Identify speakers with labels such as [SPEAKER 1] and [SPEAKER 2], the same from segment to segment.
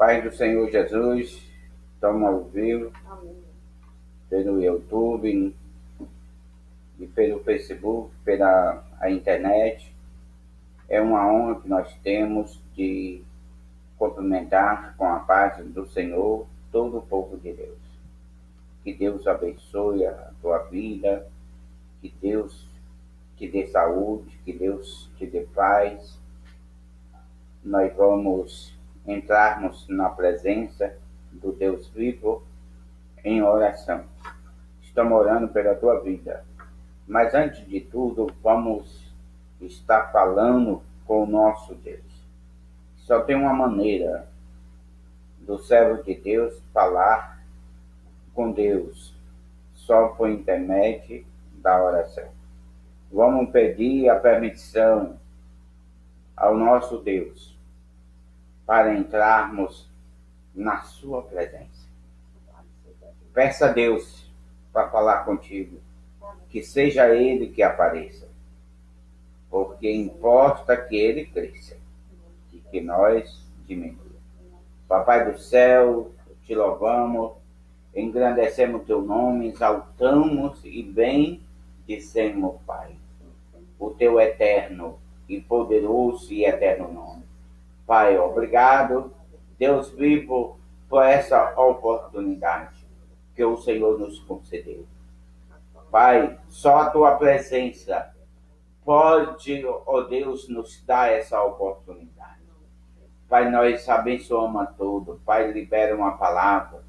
[SPEAKER 1] paz do Senhor Jesus, estamos ao vivo pelo YouTube e pelo Facebook, pela internet. É uma honra que nós temos de cumprimentar com a paz do Senhor todo o povo de Deus. Que Deus abençoe a tua vida, que Deus te dê saúde, que Deus te dê paz. Nós vamos entrarmos na presença do Deus vivo em oração. Estamos orando pela tua vida. Mas antes de tudo, vamos estar falando com o nosso Deus. Só tem uma maneira do servo de Deus falar com Deus, só por intermédio da oração. Vamos pedir a permissão ao nosso Deus para entrarmos na sua presença. Peça a Deus para falar contigo, que seja Ele que apareça, porque importa que Ele cresça e que nós diminuamos. Papai do céu, te louvamos, engrandecemos teu nome, exaltamos e bendizemos, Pai, o teu eterno e poderoso e eterno nome. Pai, obrigado, Deus vivo, por essa oportunidade que o Senhor nos concedeu. Pai, só a tua presença pode, ó Deus, nos dar essa oportunidade. Pai, nós abençoamos a todos. Pai, libera uma palavra.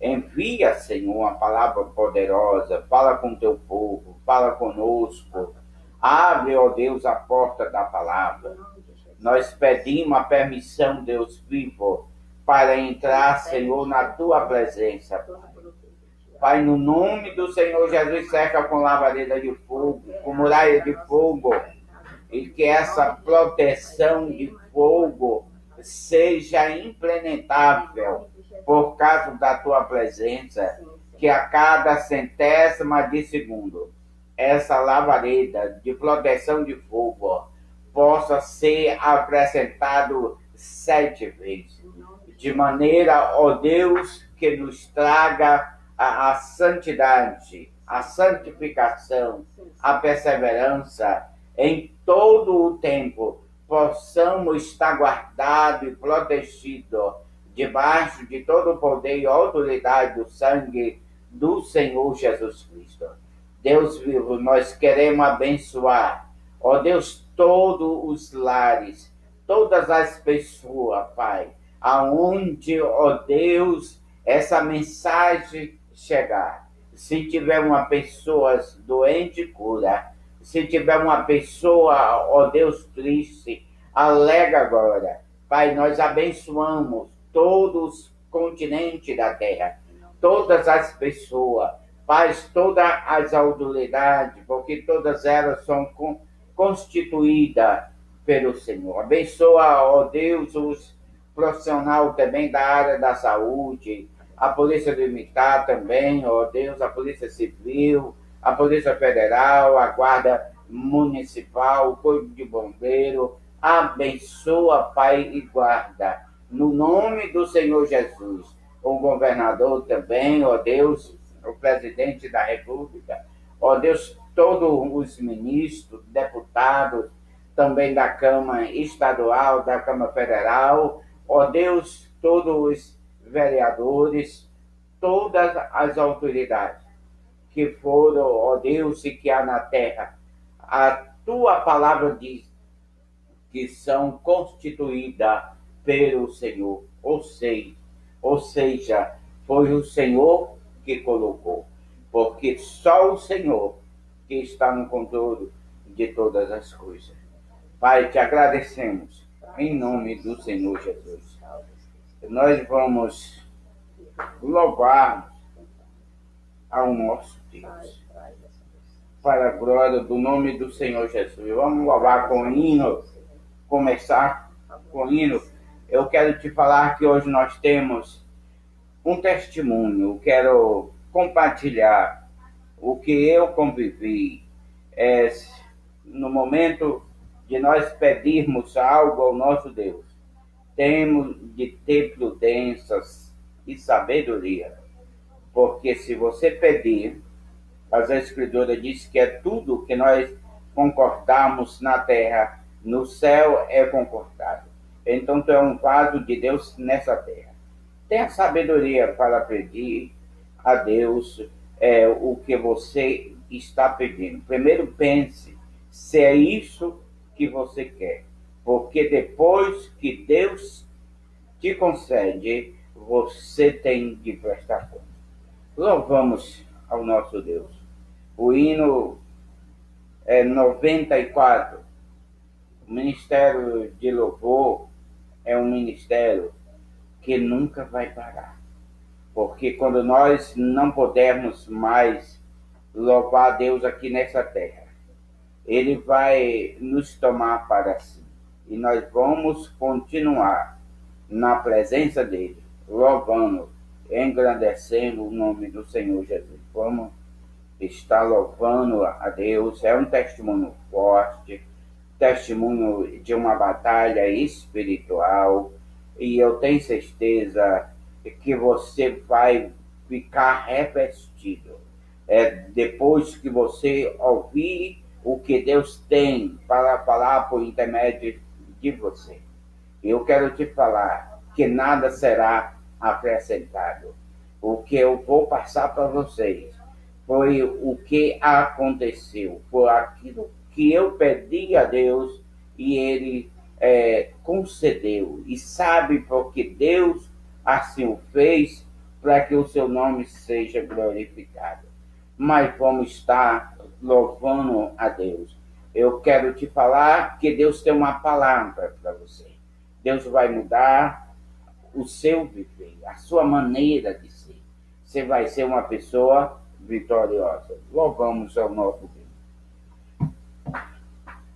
[SPEAKER 1] Envia, Senhor, uma palavra poderosa. Fala com teu povo, fala conosco. Abre, ó Deus, a porta da palavra. Nós pedimos a permissão, Deus vivo, para entrar, Senhor, na tua presença. Pai, no nome do Senhor Jesus, cerca com labareda de fogo, com muralha de fogo, e que essa proteção de fogo seja implementável por causa da tua presença, que a cada centésima de segundo, essa labareda de proteção de fogo possa ser acrescentado 7 vezes, de maneira, ó Deus, que nos traga a santidade, a santificação, a perseverança em todo o tempo, possamos estar guardados e protegidos debaixo de todo o poder e autoridade do sangue do Senhor Jesus Cristo. Deus vivo, nós queremos abençoar, ó Deus, todos os lares, todas as pessoas, Pai, aonde, ó Deus, essa mensagem chegar. Se tiver uma pessoa doente, cura. Se tiver uma pessoa, ó Deus, triste, alega agora. Pai, nós abençoamos todos os continentes da terra, todas as pessoas, Pai, todas as autoridades, porque todas elas são constituídas pelo Senhor. Abençoa, ó Deus, os profissionais também da área da saúde, a Polícia Militar também, ó Deus, a Polícia Civil, a Polícia Federal, a Guarda Municipal, o Corpo de Bombeiro. Abençoa, Pai, e guarda. No nome do Senhor Jesus, o governador também, ó Deus, o presidente da República, ó Deus, todos os ministros, deputados, também da Câmara Estadual, da Câmara Federal, ó Deus, todos os vereadores, todas as autoridades que foram, ó Deus, e que há na terra. A tua palavra diz que são constituídas pelo Senhor, ou seja, foi o Senhor que colocou, porque só o Senhor que está no controle de todas as coisas. Pai, te agradecemos em nome do Senhor Jesus. Nós vamos louvar ao nosso Deus, para a glória do nome do Senhor Jesus. Vamos louvar com hino, começar com hino. Eu quero te falar que hoje nós temos um testemunho, eu quero compartilhar o que eu convivi. No momento de nós pedirmos algo ao nosso Deus, temos de ter prudência e sabedoria, porque se você pedir, as Escrituras diz que é tudo que nós concordamos na terra, no céu é concordado. Então tu é um vaso de Deus nessa terra. Tenha sabedoria para pedir a Deus o que você está pedindo. Primeiro pense se é isso que você quer, porque depois que Deus te concede, você tem de prestar conta. Louvamos ao nosso Deus. O hino é 94. O ministério de louvor é um ministério que nunca vai parar. Porque quando nós não pudermos mais louvar a Deus aqui nessa terra, Ele vai nos tomar para si. E nós vamos continuar na presença dEle, louvando, engrandecendo o nome do Senhor Jesus. Vamos estar louvando a Deus. É um testemunho forte, testemunho de uma batalha espiritual, e eu tenho certeza que você vai ficar revestido depois que você ouvir o que Deus tem para falar por intermédio de você. Eu quero te falar que nada será acrescentado. O que eu vou passar para vocês foi o que aconteceu, foi aquilo que eu pedi a Deus e Ele concedeu. E sabe porque Deus assim o fez, para que o seu nome seja glorificado. Mas vamos estar louvando a Deus. Eu quero te falar que Deus tem uma palavra para você. Deus vai mudar o seu viver, a sua maneira de ser. Você vai ser uma pessoa vitoriosa. Louvamos ao nosso Deus.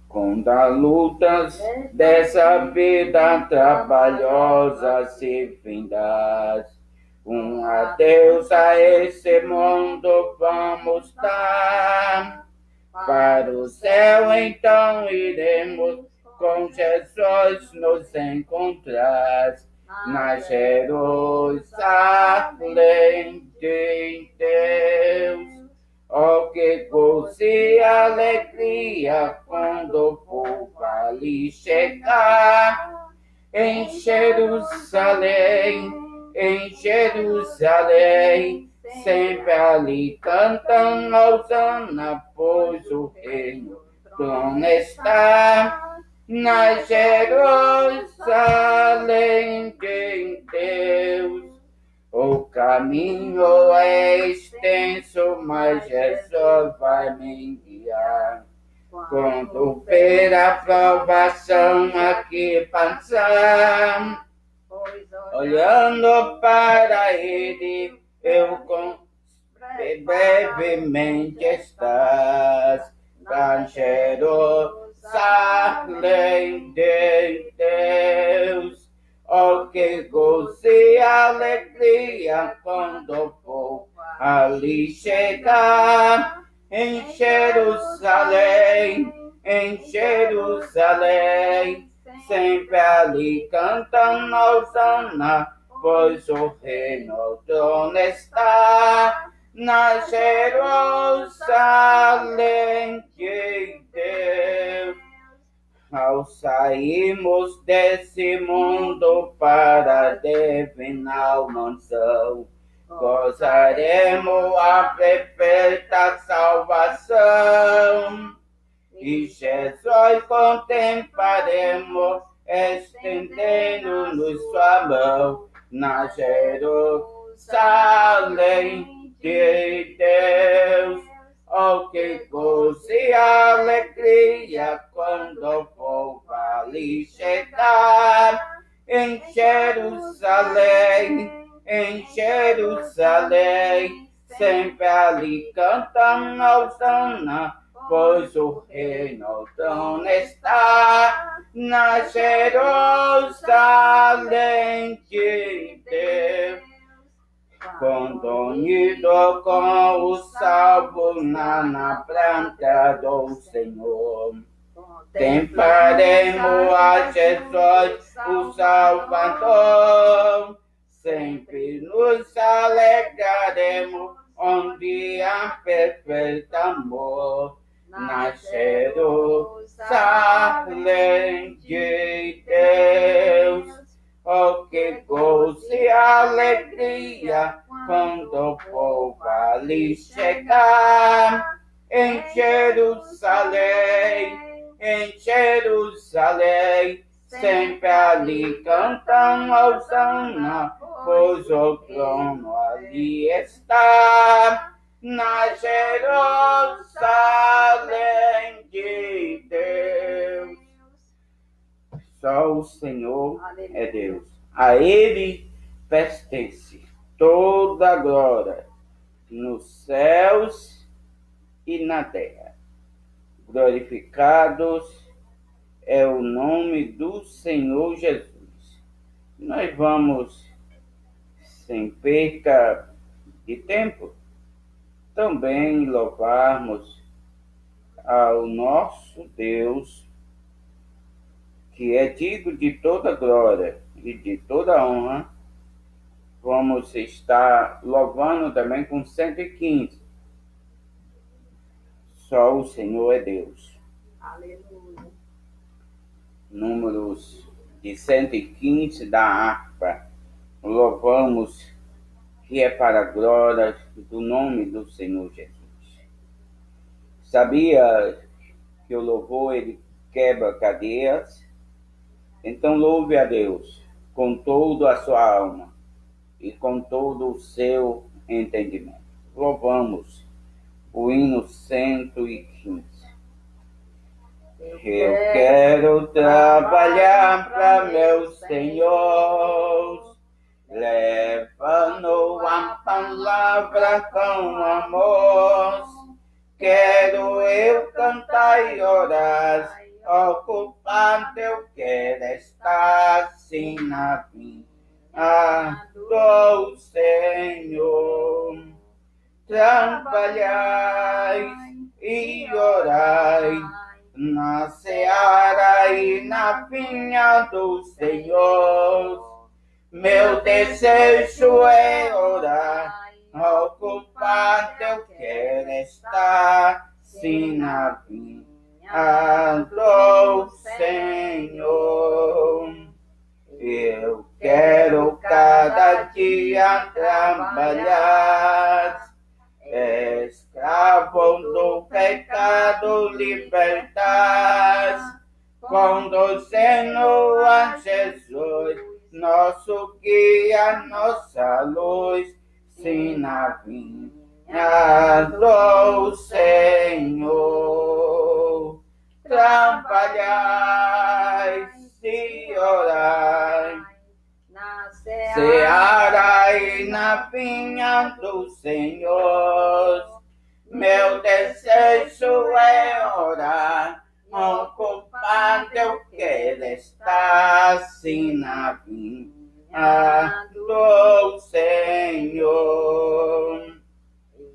[SPEAKER 1] Quando as lutas dessa vida trabalhosa se findas, um adeus a esse mundo vamos dar. Para o céu então iremos com Jesus nos encontrar na Jerusalém de Deus. Oh, que gozo e alegria quando o povo ali chegar em Jerusalém, sempre ali cantando Hosana, pois o reino trono está na Jerusalém de Deus. O caminho é extenso, mas Jesus vai me guiar. Quando ver a provação aqui passar, olhando para Ele, eu brevemente estás na Jerusalém de Deus. Oh, que gozo e alegria quando o povo ali chegar em Jerusalém, sempre ali cantando Hosana, pois o reino o trono está na Jerusalém de Deus. Ao sairmos desse mundo para a divina mansão, gozaremos a perfeita salvação. E Jesus contemplaremos, estendendo-nos sua mão na Jerusalém de Deus. Oh, que gozo e alegria quando o povo ali chegar em Jerusalém, sempre ali cantando Hosana, pois o reino o trono está na Jerusalém de Deus. Quando unido com o salvo na planta do Senhor, Templaremos a Jesus, o Salvador. Sempre nos alegraremos onde há perfeito amor. Na Jerusalém de Deus. Oh, que gozo e alegria quando o povo ali chegar. Em Jerusalém, sempre ali cantam Hosana, pois o trono ali está. Na Jerusalém de Deus. Só o Senhor é Deus. A Ele pertence toda a glória nos céus e na terra. Glorificados é o nome do Senhor Jesus. Nós vamos, sem perca de tempo, também louvarmos ao nosso Deus, que é digno de toda glória e de toda honra. Vamos estar louvando também com 115. Só o Senhor é Deus.
[SPEAKER 2] Aleluia.
[SPEAKER 1] Números de 115 da harpa. Louvamos, que é para a glória do nome do Senhor Jesus. Sabia que o louvor ele quebra cadeias? Então louve a Deus com toda a sua alma e com todo o seu entendimento. Louvamos o hino 115. Eu quero trabalhar para meu Senhor, levando a palavra com amor. Quero eu cantar e orar, ocupado eu quero estar assim na vinha do Senhor. Trabalhai e orai na seara e na vinha do Senhor. Meu desejo é orar, ocupado eu quero estar sim na vinha do Senhor. Eu quero cada dia trabalhar, escravo do pecado libertar, conduzindo a Jesus, nosso guia, nossa luz, sim na vinha do Senhor. Trabalhai e orai,
[SPEAKER 2] Na
[SPEAKER 1] seara e na vinha do Senhor. Meu desejo é orar, ocupado eu quero estar assim na vinha do Senhor.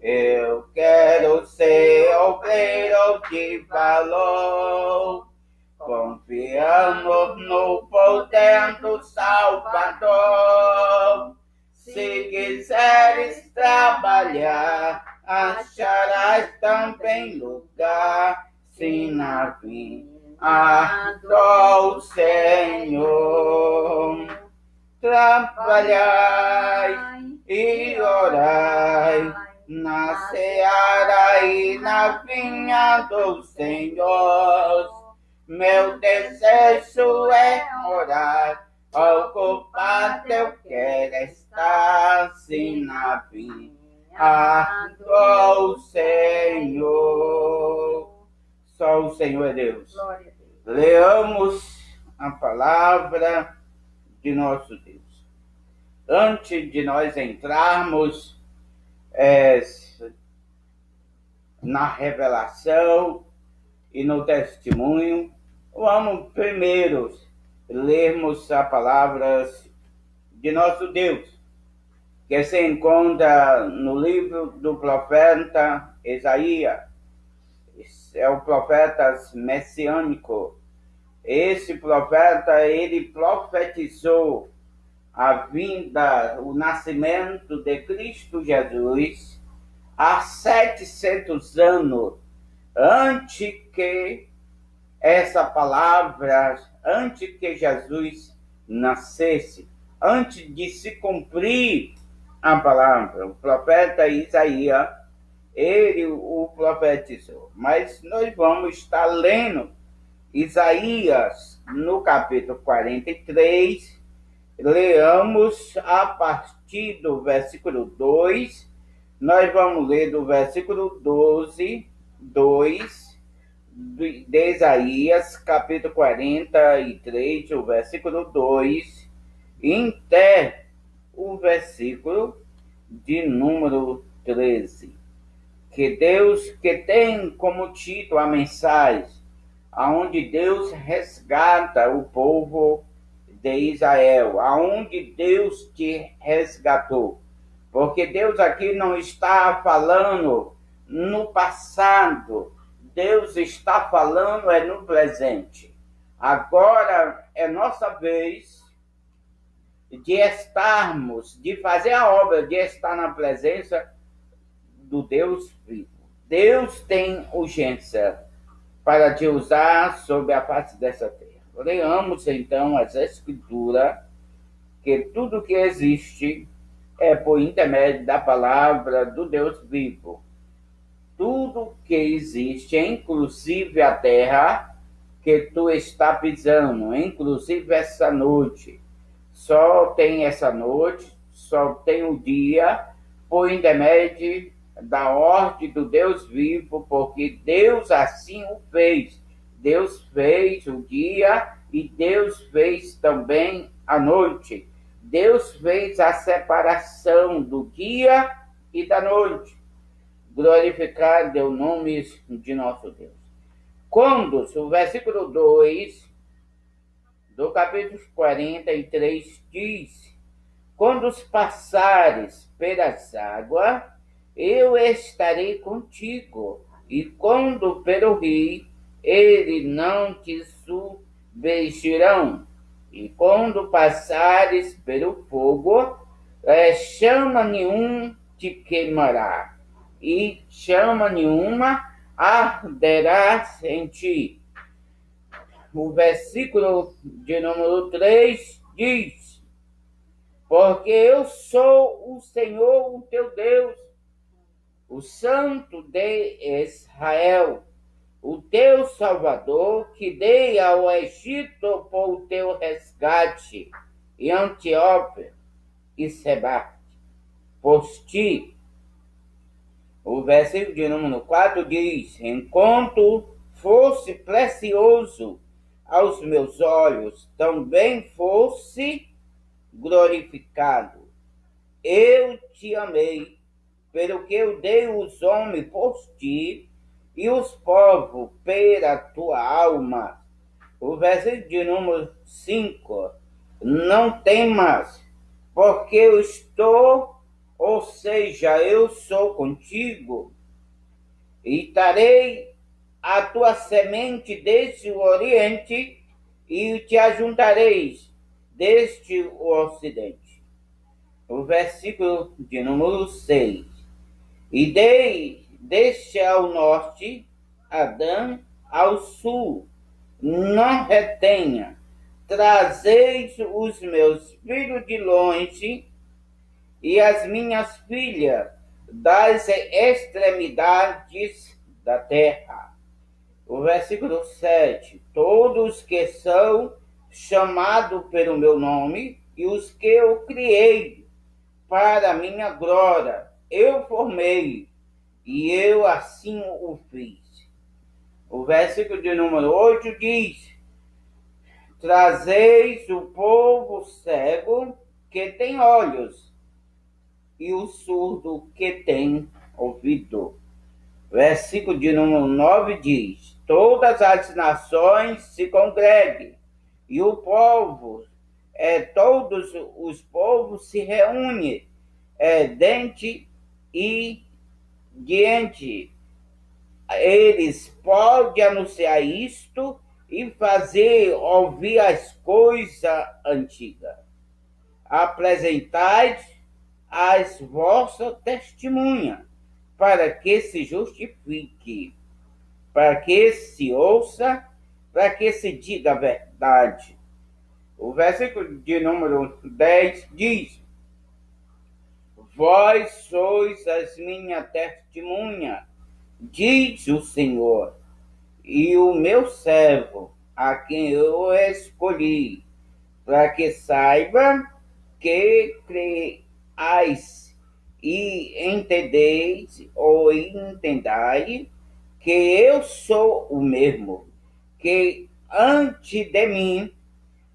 [SPEAKER 1] Eu quero ser obreiro de valor, confiando no poder do Salvador. Se quiseres trabalhar, acharás também lugar, sim na vinha do Senhor. Trabalhai e orai na seara e na vinha do Senhor. Meu desejo é orar, ocupado eu quero estar sim na vinha do Senhor. Só o Senhor é Deus.
[SPEAKER 2] Glória a Deus.
[SPEAKER 1] Leamos a palavra de nosso Deus. Antes de nós entrarmos na revelação e no testemunho, vamos primeiro lermos as palavras de nosso Deus, que se encontra no livro do profeta Isaías. é o profeta messiânico. Esse profeta, ele profetizou a vinda, o nascimento de Cristo Jesus há 700 anos antes que essa palavra, antes que Jesus nascesse, antes de se cumprir a palavra. O profeta Isaías, ele o profetizou. Mas nós vamos estar lendo Isaías no capítulo 43, leamos a partir do versículo 2, nós vamos ler do versículo 12, 2, de Isaías, capítulo 43, o versículo 2, até o versículo de número 13. Que Deus, que tem como título a mensagem, aonde Deus resgata o povo de Israel, aonde Deus te resgatou. Porque Deus aqui não está falando no passado, Deus está falando no presente. Agora é nossa vez de estarmos, de fazer a obra, de estar na presença do Deus vivo. Deus tem urgência para te usar sobre a face dessa terra. Leamos então as Escrituras, que tudo que existe é por intermédio da palavra do Deus vivo. Tudo que existe, inclusive a terra que tu está pisando, inclusive essa noite. Só tem essa noite, só tem o dia, por intermédio da ordem do Deus vivo, porque Deus assim o fez. Deus fez o dia e Deus fez também a noite. Deus fez a separação do dia e da noite. Glorificado é o nome de nosso Deus. Quando, o versículo 2 do capítulo 43 diz: quando passares pelas águas, eu estarei contigo, e quando pelo rio, eles não te submergirão. E quando passares pelo fogo, chama nenhum te queimará, e chama nenhuma arderá em ti. O versículo de número 3 diz: porque eu sou o Senhor, o teu Deus, o Santo de Israel, o teu Salvador, que dei ao Egito por o teu resgate, e Antioquia e Seba, por ti. O versículo de número 4 diz: enquanto fosse precioso aos meus olhos, também fosse glorificado. Eu te amei, pelo que eu dei os homens por ti, e os povos pela tua alma. O versículo de número 5, não temas, porque eu estou, ou seja, eu sou contigo, e darei a tua semente desde o oriente, e te ajuntareis desde o ocidente. O versículo de número 6. E dei deste ao norte, Adã ao sul, não retenha. Trazeis os meus filhos de longe, e as minhas filhas das extremidades da terra. O versículo 7. Todos que são chamados pelo meu nome, e os que eu criei para a minha glória, eu formei, e eu assim o fiz. O versículo de número 8 diz: trazeis o povo cego que tem olhos, e o surdo que tem ouvido. Versículo de número 9 diz: todas as nações se congreguem, e o povo, todos os povos se reúnem, dente e diante eles podem anunciar isto e fazer ouvir as coisas antigas. Apresentai as vossas testemunhas, para que se justifique, para que se ouça, para que se diga a verdade. O versículo de número 10 diz: Vós sois as minhas testemunhas, diz o Senhor, e o meu servo, a quem eu escolhi, para que saiba que creais e entendeis ou entendai que eu sou o mesmo, que antes de mim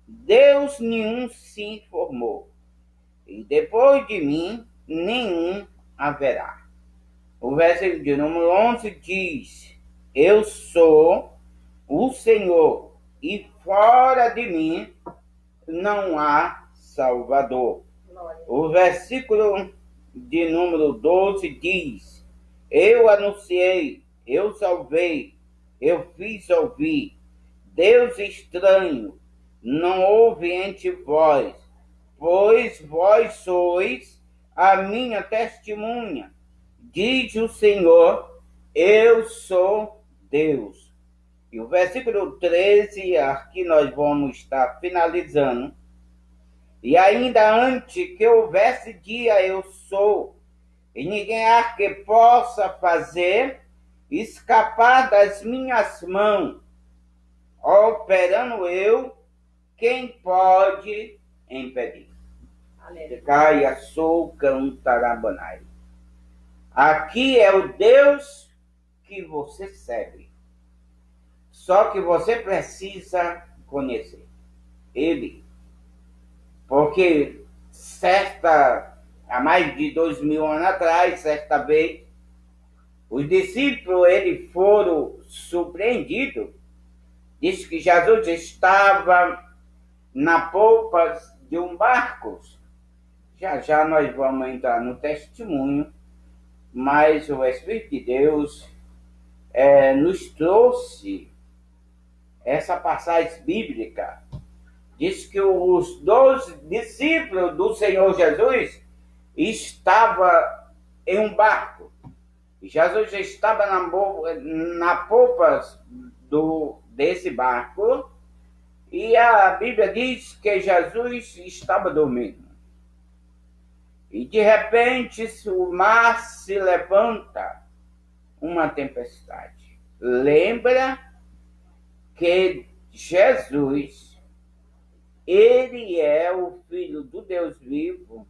[SPEAKER 1] Deus nenhum se formou, e depois de mim nenhum haverá. O versículo de número 11 diz: Eu sou o Senhor, e fora de mim não há Salvador. O versículo de número 12 diz: Eu anunciei, eu salvei, eu fiz ouvir. Deus estranho não houve entre vós, pois vós sois a minha testemunha. Diz o Senhor, eu sou Deus. E o versículo 13, aqui nós vamos estar finalizando. E ainda antes que houvesse dia, eu sou, e ninguém há que possa fazer escapar das minhas mãos. Operando eu, quem pode impedir? Caia sou cantarabanai. Aqui é o Deus que você serve. Só que você precisa conhecer Ele. Porque há mais de 2000 anos atrás, certa vez, os discípulos eles foram surpreendidos. Diz que Jesus estava na polpa de um barco. Já já nós vamos entrar no testemunho, mas o Espírito de Deus nos trouxe essa passagem bíblica. Diz que os 12 discípulos do Senhor Jesus estavam em um barco. Jesus estava na polpa desse barco, e a Bíblia diz que Jesus estava dormindo. E de repente o mar se levanta, uma tempestade. Lembra que Jesus, ele é o Filho do Deus vivo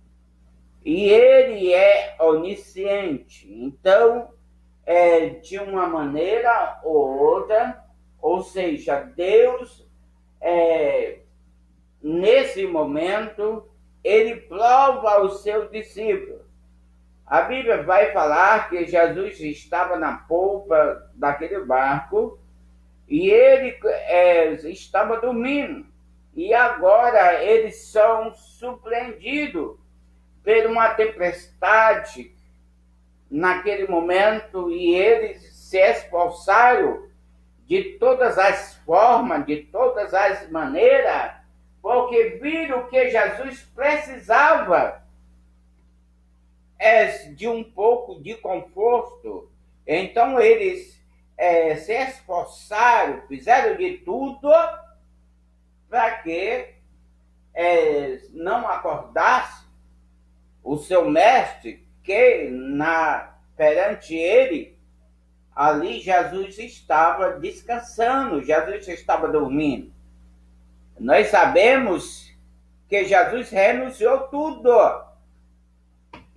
[SPEAKER 1] e ele é onisciente. Então, de uma maneira ou outra, ou seja, Deus, nesse momento, ele prova aos seus discípulos. A Bíblia vai falar que Jesus estava na polpa daquele barco e ele estava dormindo. E agora eles são surpreendidos por uma tempestade naquele momento e eles se esforçaram de todas as formas, de todas as maneiras, porque viram que Jesus precisava de um pouco de conforto. Então eles se esforçaram, fizeram de tudo para que não acordasse o seu mestre, que perante ele, ali Jesus estava descansando, Jesus estava dormindo. Nós sabemos que Jesus renunciou tudo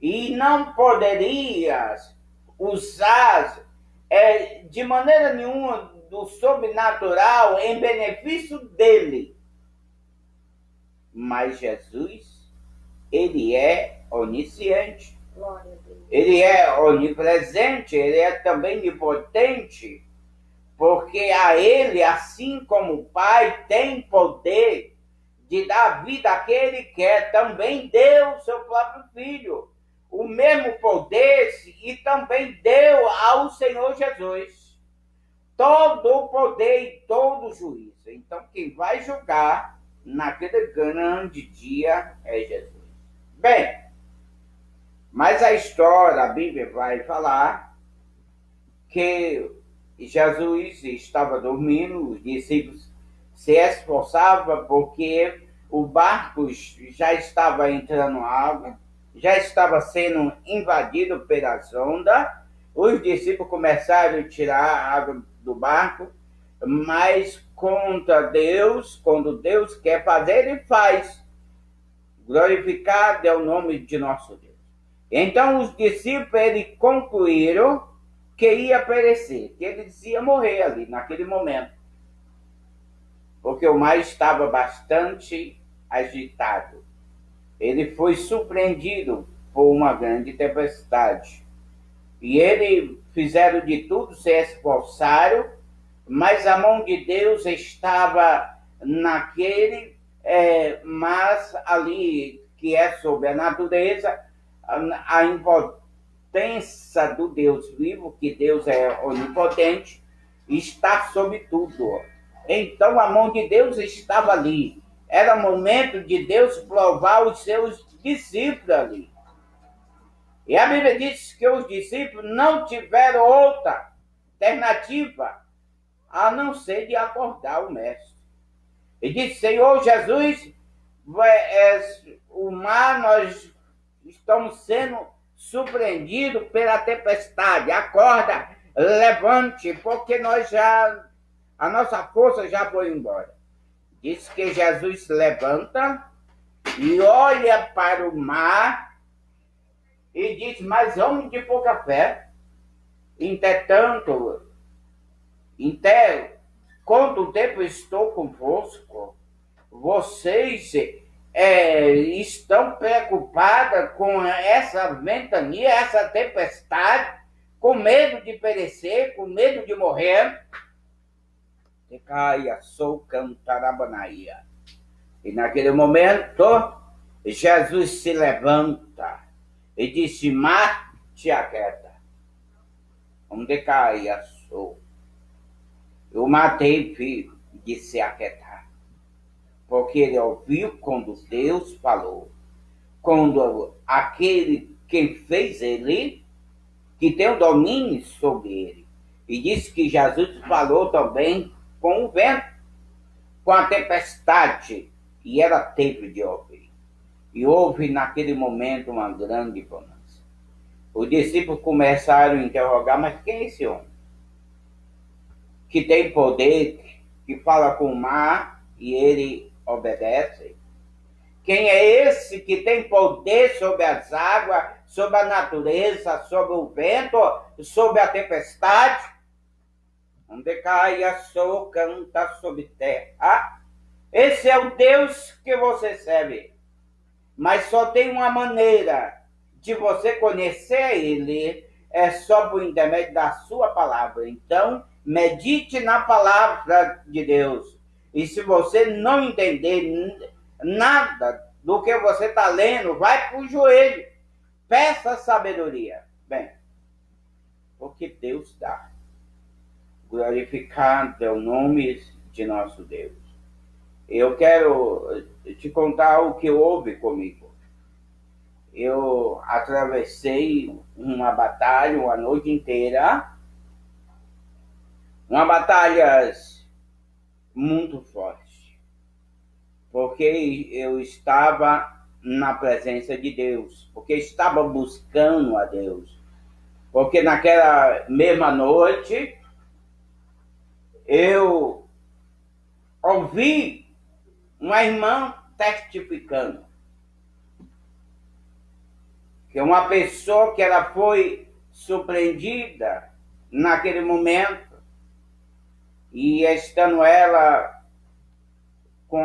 [SPEAKER 1] e não poderia usar de maneira nenhuma do sobrenatural em benefício dele. Mas Jesus, ele é onisciente, ele é onipresente, ele é também onipotente, porque a ele, assim como o Pai tem poder de dar vida àquele que quer, também deu o seu próprio Filho, o mesmo poder, e também deu ao Senhor Jesus. todo o poder e todo o juízo. Então, quem vai julgar naquele grande dia é Jesus. Bem, mas a história, a Bíblia vai falar que Jesus estava dormindo, os discípulos se esforçavam porque o barco já estava entrando água, já estava sendo invadido pelas ondas. Os discípulos começaram a tirar a água do barco, mas contra Deus, quando Deus quer fazer, Ele faz. Glorificado é o nome de nosso Deus. Então os discípulos eles concluíram que ia perecer, que eles iam morrer ali naquele momento, porque o mar estava bastante agitado. Ele foi surpreendido por uma grande tempestade. E eles fizeram de tudo, se esforçaram, mas a mão de Deus estava naquele, mas ali que é sobre a natureza, a impotência do Deus vivo, que Deus é onipotente, está sobre tudo. Então a mão de Deus estava ali. Era momento de Deus provar os seus discípulos ali. E a Bíblia diz que os discípulos não tiveram outra alternativa a não ser de acordar o mestre. E disse: Senhor Jesus, o mar, nós estamos sendo surpreendidos pela tempestade. Acorda, levante, porque a nossa força já foi embora. Diz que Jesus levanta e olha para o mar e diz: mas homem de pouca fé, entretanto, quanto tempo estou convosco, vocês estão preocupados com essa ventania, essa tempestade, com medo de perecer, com medo de morrer. E naquele momento, Jesus se levanta e disse: mar, te aquieta. Onde caia sou. Eu matei filho de se aquietar. Porque ele ouviu quando Deus falou. Quando aquele quem fez ele, que tem o domínio sobre ele. E disse que Jesus falou também com o vento, com a tempestade. E ela teve de ouvir. E houve naquele momento uma grande bonança. Os discípulos começaram a interrogar: mas quem é esse homem? Que tem poder, que fala com o mar e ele obedece? Quem é esse que tem poder sobre as águas, sobre a natureza, sobre o vento, sobre a tempestade? Onde cai a sua canta sobre terra. Esse é o Deus que você serve. Mas só tem uma maneira de você conhecer ele, é só por intermédio da sua palavra. Então, medite na palavra de Deus. E se você não entender nada do que você está lendo, vai para o joelho. Peça sabedoria. Bem, porque Deus dá. Glorificado é o nome de nosso Deus. Eu quero te contar o que houve comigo. Eu atravessei uma batalha uma noite inteira. Uma batalha muito forte. Porque eu estava na presença de Deus. Porque estava buscando a Deus. Porque naquela mesma noite eu ouvi uma irmã testificando que uma pessoa que ela foi surpreendida naquele momento e estando ela com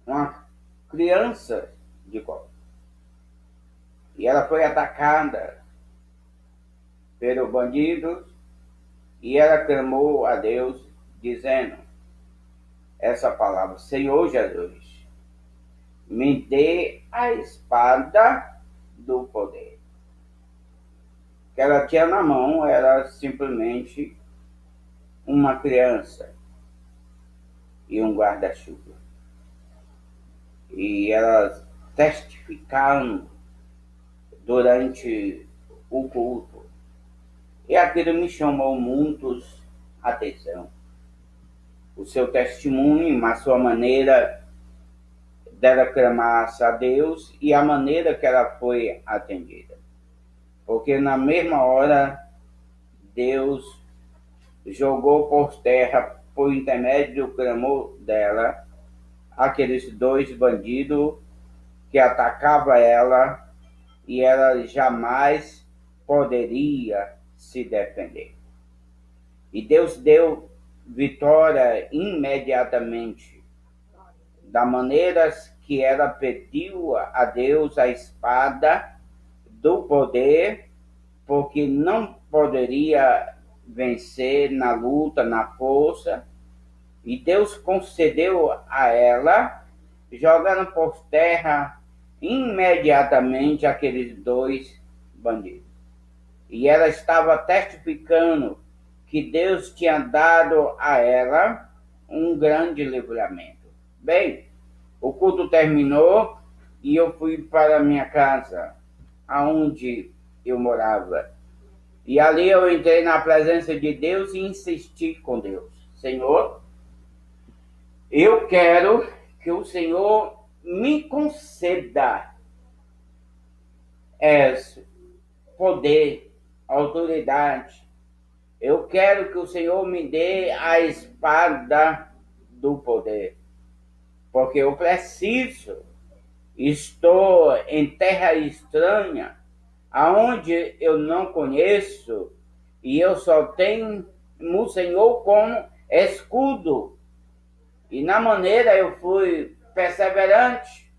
[SPEAKER 1] uma criança de colo. E ela foi atacada pelos bandidos e ela clamou a Deus dizendo essa palavra: Senhor Jesus, me dê a espada do poder. Que ela tinha na mão era simplesmente uma criança e um guarda-chuva. E elas testificaram durante o culto. E aquilo me chamou muitos atenção. O seu testemunho, a sua maneira dela clamar a Deus e a maneira que ela foi atendida. Porque na mesma hora, Deus jogou por terra, por intermédio do clamor dela, aqueles dois bandidos que atacavam ela e ela jamais poderia se defender. E Deus deu vitória imediatamente, da maneira que ela pediu a Deus a espada do poder, porque não poderia vencer na luta, na força, e Deus concedeu a ela, jogando por terra imediatamente aqueles dois bandidos. E ela estava testificando que Deus tinha dado a ela um grande livramento. Bem, o culto terminou e eu fui para minha casa, aonde eu morava. E ali eu entrei na presença de Deus e insisti com Deus. Senhor, eu quero que o Senhor me conceda esse poder, autoridade. Eu quero que o Senhor me dê a espada do poder. Porque eu preciso. Estou em terra estranha, aonde eu não conheço, e eu só tenho o Senhor como escudo. E na maneira eu fui perseverante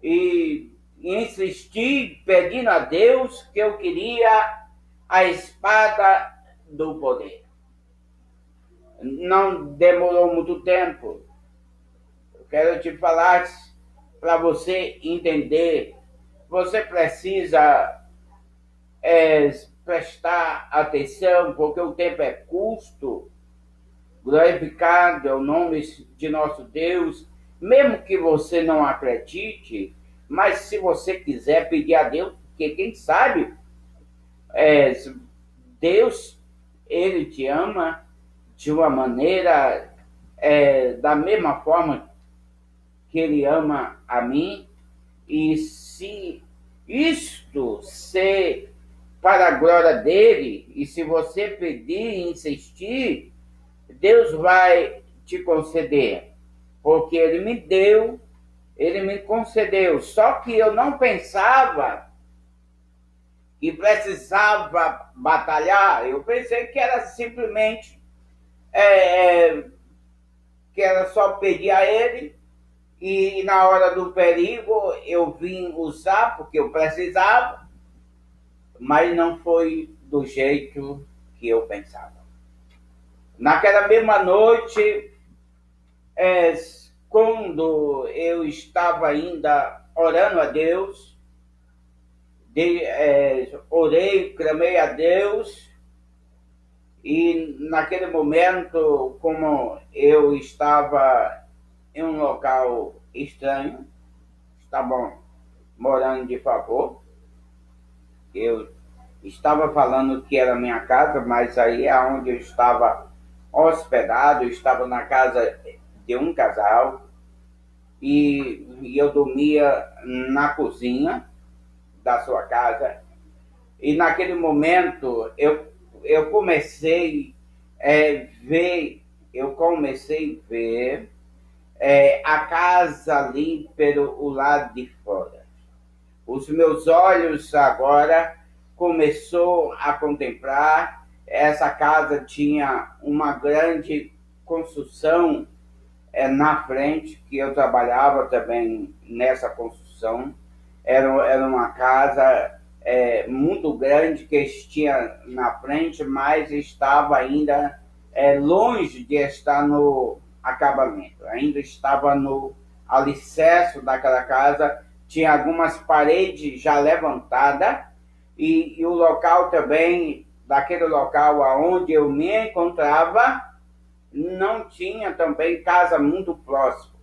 [SPEAKER 1] e insisti pedindo a Deus que eu queria a espada do poder. Não demorou muito tempo. Eu quero te falar para você entender. Você precisa prestar atenção, porque o tempo é curto. Glorificado é o nome de nosso Deus, mesmo que você não acredite, mas se você quiser pedir a Deus, porque quem sabe Deus, Ele te ama de uma maneira, da mesma forma que Ele ama a mim, e se isto ser para a glória dEle, e se você pedir e insistir, Deus vai te conceder, porque Ele me deu, Ele me concedeu. Só que eu não pensava que precisava batalhar. Eu pensei que era simplesmente que era só pedir a Ele, e na hora do perigo eu vim usar porque eu precisava, mas não foi do jeito que eu pensava. Naquela mesma noite, quando eu estava ainda orando a Deus, orei, clamei a Deus, e naquele momento, como eu estava em um local estranho, estava morando de favor, eu estava falando que era minha casa, mas aí é onde eu estava hospedado, eu estava na casa de um casal, e eu dormia na cozinha da sua casa, e naquele momento eu comecei a ver a casa ali pelo lado de fora. Os meus olhos agora começou a contemplar. Essa casa tinha uma grande construção na frente, que eu trabalhava também nessa construção. Era uma casa muito grande que tinha na frente, mas estava ainda longe de estar no acabamento. Ainda estava no alicerce daquela casa, tinha algumas paredes já levantadas, e o local também daquele local aonde eu me encontrava, não tinha também casa muito próxima.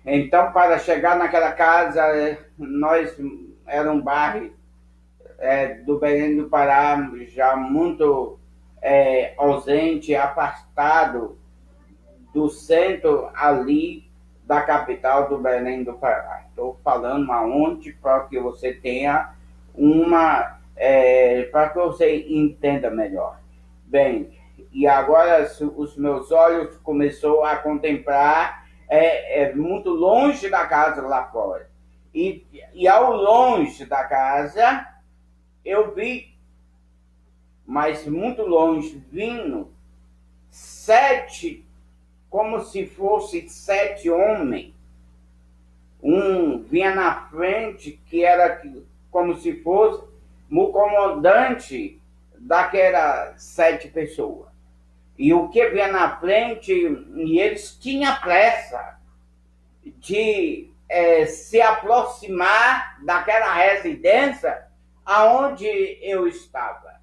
[SPEAKER 1] Então, para chegar naquela casa, nós era um bairro do Belém do Pará já muito ausente, afastado do centro ali da capital do Belém do Pará. Estou falando aonde para que você tenha para que você entenda melhor. Bem, e agora os meus olhos começou a contemplar muito longe da casa lá fora. E ao longe da casa, eu vi, mas muito longe, vindo 7, como se fosse 7 homens. Um vinha na frente, que era como se fosse o comandante daquelas 7 pessoas. E o que vinha na frente, e eles tinham pressa de se aproximar daquela residência aonde eu estava.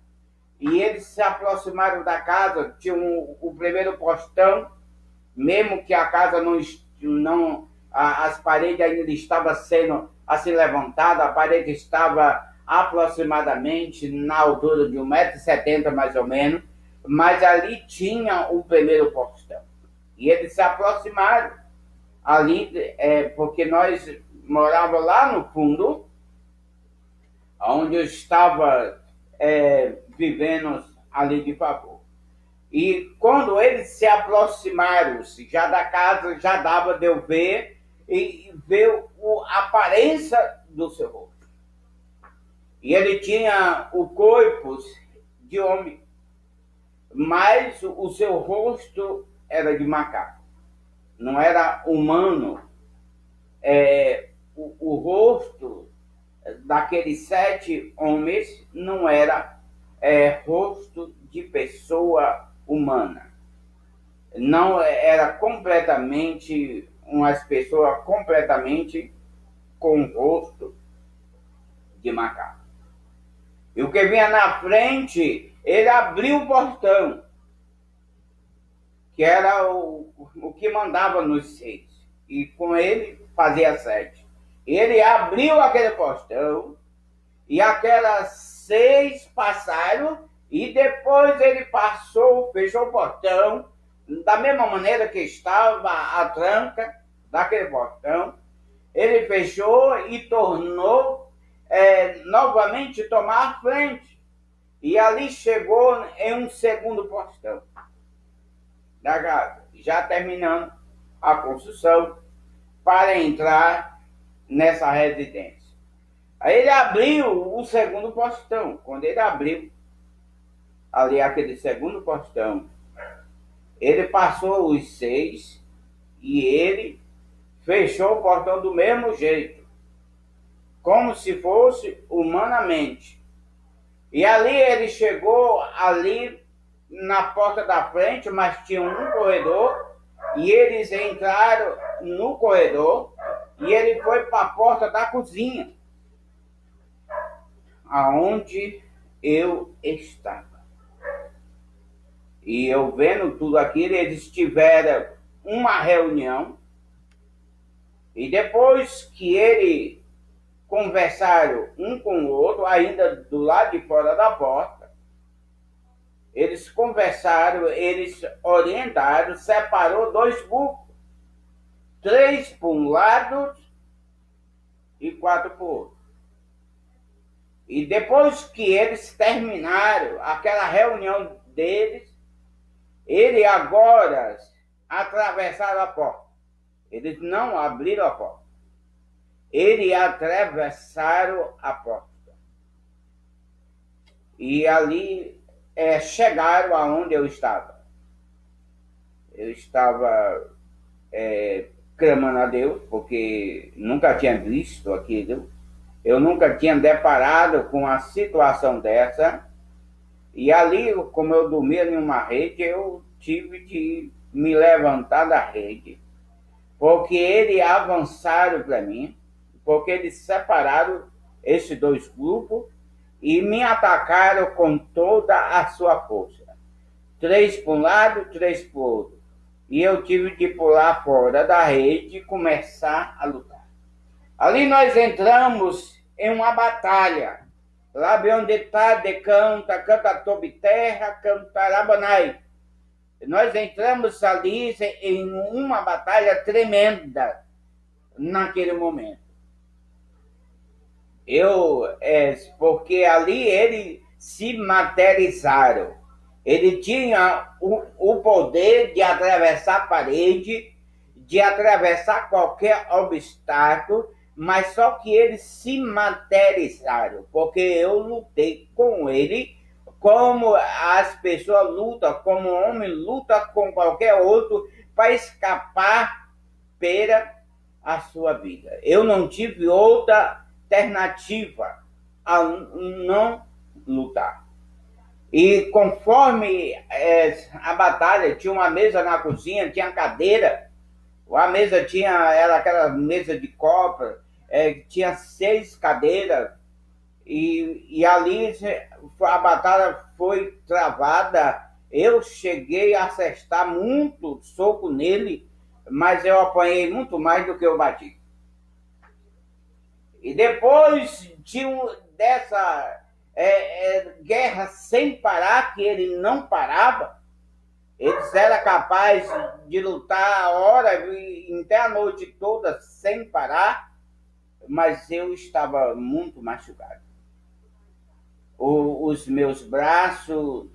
[SPEAKER 1] E eles se aproximaram da casa, tinha o primeiro portão, mesmo que a casa as paredes ainda estavam sendo assim levantadas, a parede estava aproximadamente na altura de 1,70 m mais ou menos, mas ali tinha o primeiro portão. E eles se aproximaram ali, porque nós morávamos lá no fundo, onde eu estava vivendo ali de favor. E quando eles se aproximaram já da casa, já dava de eu ver e ver a aparência do seu rosto. E ele tinha o corpo de homem, mas o seu rosto era de macaco. Não era humano. O rosto daqueles 7 homens não era rosto de pessoa humana. Não era completamente umas pessoas completamente com rosto de macaco. E o que vinha na frente, ele abriu o portão, que era o que mandava nos 6. E com ele fazia 7. Ele abriu aquele portão e aquelas 6 passaram e depois ele passou, fechou o portão da mesma maneira que estava a tranca daquele portão. Ele fechou e tornou novamente tomar a frente. E ali chegou em um segundo portão da casa, já terminando a construção para entrar nessa residência. Aí ele abriu o segundo portão. Quando ele abriu ali aquele segundo portão, ele passou os 6 e ele fechou o portão do mesmo jeito, como se fosse humanamente. E ali ele chegou ali na porta da frente, mas tinha um corredor, e eles entraram no corredor e ele foi para a porta da cozinha, aonde eu estava. E eu vendo tudo aquilo, eles tiveram uma reunião, e depois que eles conversaram um com o outro, ainda do lado de fora da porta, eles conversaram, eles orientaram, separou 2 grupos, 3 para um lado e 4 para o outro. E depois que eles terminaram aquela reunião deles, eles agora atravessaram a porta. Eles não abriram a porta. Eles atravessaram a porta. E ali chegaram aonde eu estava. Eu estava clamando a Deus, porque nunca tinha visto aquilo. Eu nunca tinha deparado com uma situação dessa. E ali, como eu dormia em uma rede, eu tive de me levantar da rede, porque eles avançaram para mim, porque eles separaram esses 2 grupos e me atacaram com toda a sua força. 3 para um lado, 3 para o outro. E eu tive de pular fora da rede e começar a lutar. Ali nós entramos em uma batalha. Lá bem onde está, canta tobe terra, cantarabanai. Nós entramos ali em uma batalha tremenda naquele momento. Porque ali eles se materializaram. Ele tinha o poder de atravessar a parede, de atravessar qualquer obstáculo, mas só que eles se materializaram, porque eu lutei com ele como as pessoas lutam, como o homem luta com qualquer outro para escapar para a sua vida. Eu não tive outra alternativa a não lutar. E conforme a batalha, tinha uma mesa na cozinha, tinha cadeira, a mesa era aquela mesa de copa, tinha 6 cadeiras, e ali a batalha foi travada. Eu cheguei a acertar muito soco nele, mas eu apanhei muito mais do que eu bati. E depois dessa guerra sem parar, que ele não parava, eles eram capazes de lutar a hora, até a noite toda sem parar, mas eu estava muito machucado. Os meus braços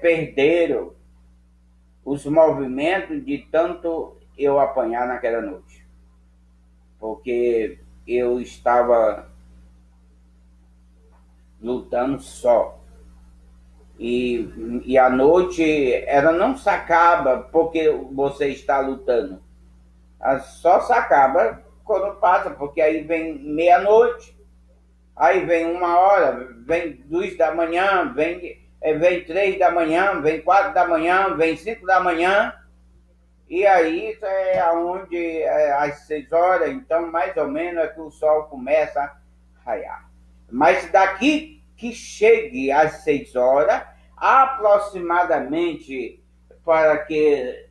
[SPEAKER 1] perderam os movimentos de tanto eu apanhar naquela noite, porque eu estava lutando só. E a noite, ela não se acaba porque você está lutando. Ela só se acaba quando passa, porque aí vem meia-noite, aí vem 1h, vem 2 da manhã, vem 3 da manhã, vem 4 da manhã, vem 5 da manhã, e aí é onde às 6 horas, então mais ou menos é que o sol começa a raiar. Mas daqui que chegue às 6 horas, aproximadamente, para que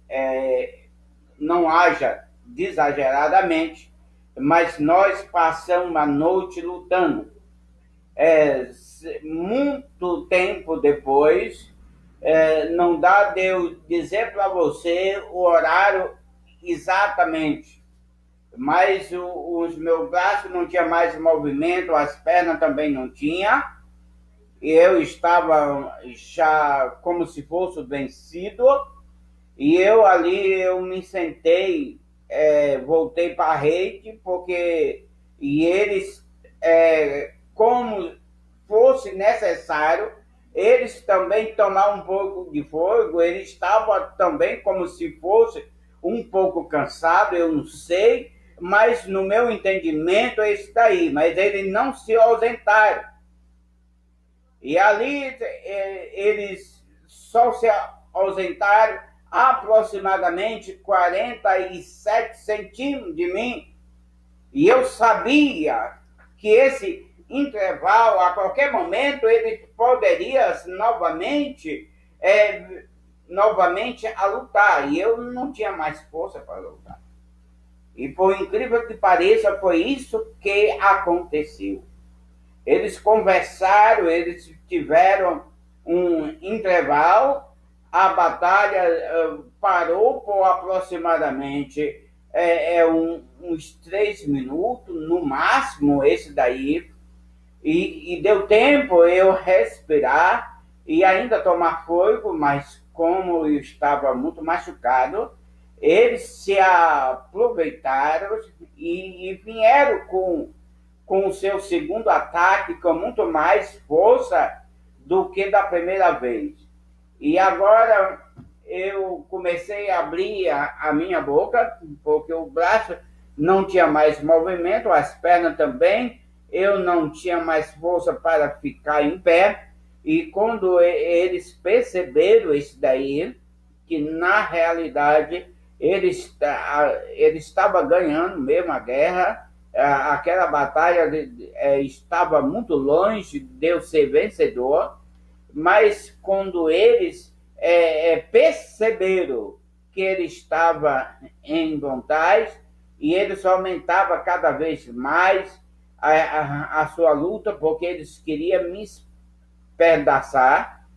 [SPEAKER 1] não haja exageradamente, mas nós passamos a noite lutando. Muito tempo depois, não dá de eu dizer para você o horário exatamente, mas os meus braços não tinham mais movimento, as pernas também não tinham, e eu estava já como se fosse vencido, e eu me sentei, voltei para a rede, e eles, como fosse necessário, eles também tomaram um pouco de fogo, eles estavam também como se fosse um pouco cansado, eu não sei, mas no meu entendimento é isso daí, mas eles não se ausentaram. E ali eles só se ausentaram aproximadamente 47 centímetros de mim. E eu sabia que esse intervalo, a qualquer momento, ele poderia novamente a lutar. E eu não tinha mais força para lutar. E por incrível que pareça, foi isso que aconteceu. Eles conversaram, eles tiveram um intervalo, a batalha parou por aproximadamente uns 3 minutos, no máximo, esse daí, e deu tempo eu respirar e ainda tomar fogo, mas como eu estava muito machucado, eles se aproveitaram e vieram com o seu segundo ataque com muito mais força do que da primeira vez. E agora eu comecei a abrir a minha boca, porque o braço não tinha mais movimento, as pernas também, eu não tinha mais força para ficar em pé. E quando eles perceberam isso daí, que na realidade ele estava ganhando mesmo a guerra, aquela batalha estava muito longe de eu ser vencedor, mas quando eles perceberam que ele estava em vantagem e eles aumentavam cada vez mais a sua luta, porque eles queriam me espedaçar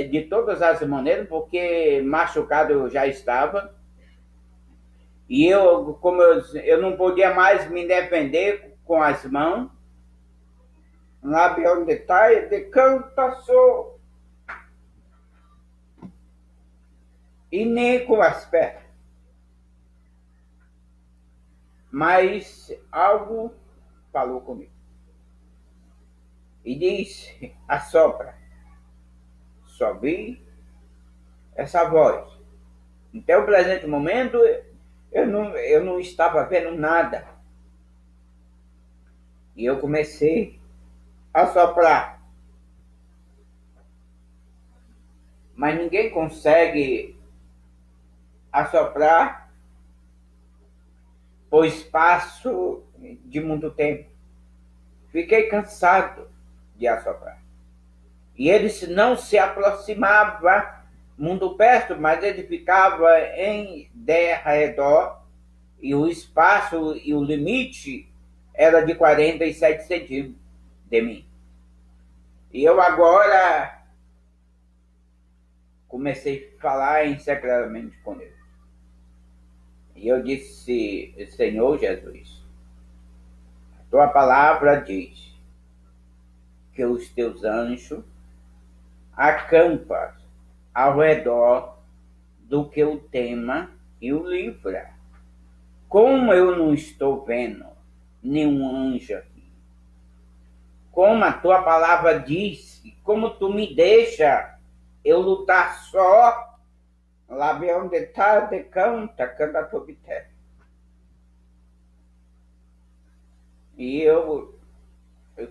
[SPEAKER 1] de todas as maneiras, porque machucado eu já estava. E como eu não podia mais me defender com as mãos, lá onde está, de canta sou, e nem com as pernas. Mas algo falou comigo. E disse, assopra. Só vi essa voz. Até o presente momento, eu não estava vendo nada. E eu comecei a soprar. Mas ninguém consegue assoprar por espaço de muito tempo. Fiquei cansado de assoprar. E ele não se aproximava muito perto, mas ele ficava em derredor, e o espaço e o limite era de 47 centímetros de mim. E eu agora comecei a falar em secretamente com Deus. E eu disse, Senhor Jesus, a tua palavra diz que os teus anjos acampam ao redor do que o tema e o livra. Como eu não estou vendo nenhum anjo aqui, como a tua palavra diz, como tu me deixa eu lutar só, lá vem onde está, de canta tua terra. E eu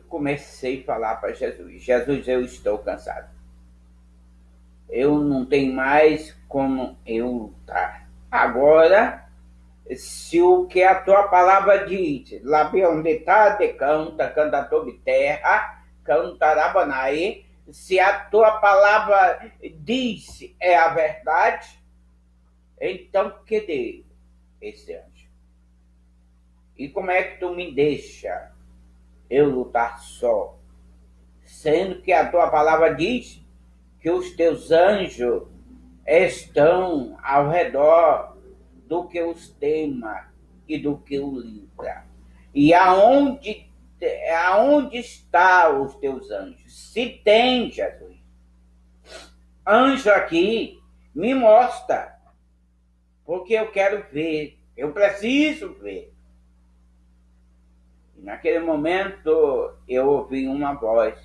[SPEAKER 1] comecei a falar para Jesus, Jesus, eu estou cansado. Eu não tenho mais como eu lutar. Agora, se o que a tua palavra diz, lá bem onde está, de canta tua terra, cantarabanai, se a tua palavra diz é a verdade, então que dê esse anjo? E como é que tu me deixa eu lutar só? Sendo que a tua palavra diz que os teus anjos estão ao redor do que os tema e do que o livra. E aonde estão os teus anjos? Se tem, Jesus, anjo aqui, me mostra, porque eu quero ver, eu preciso ver. E naquele momento eu ouvi uma voz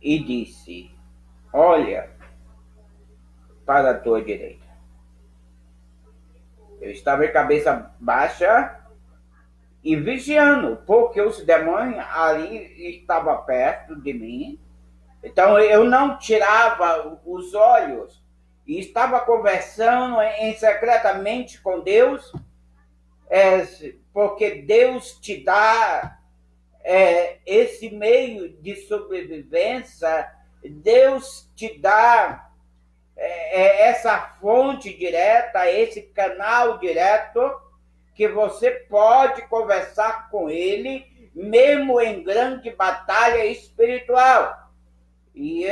[SPEAKER 1] e disse, olha para a tua direita. Eu estava de cabeça baixa e vigiando, porque os demônios ali estavam perto de mim. Então eu não tirava os olhos e estava conversando secretamente com Deus, porque Deus te dá esse meio de sobrevivência, Deus te dá essa fonte direta, esse canal direto, que você pode conversar com ele, mesmo em grande batalha espiritual. E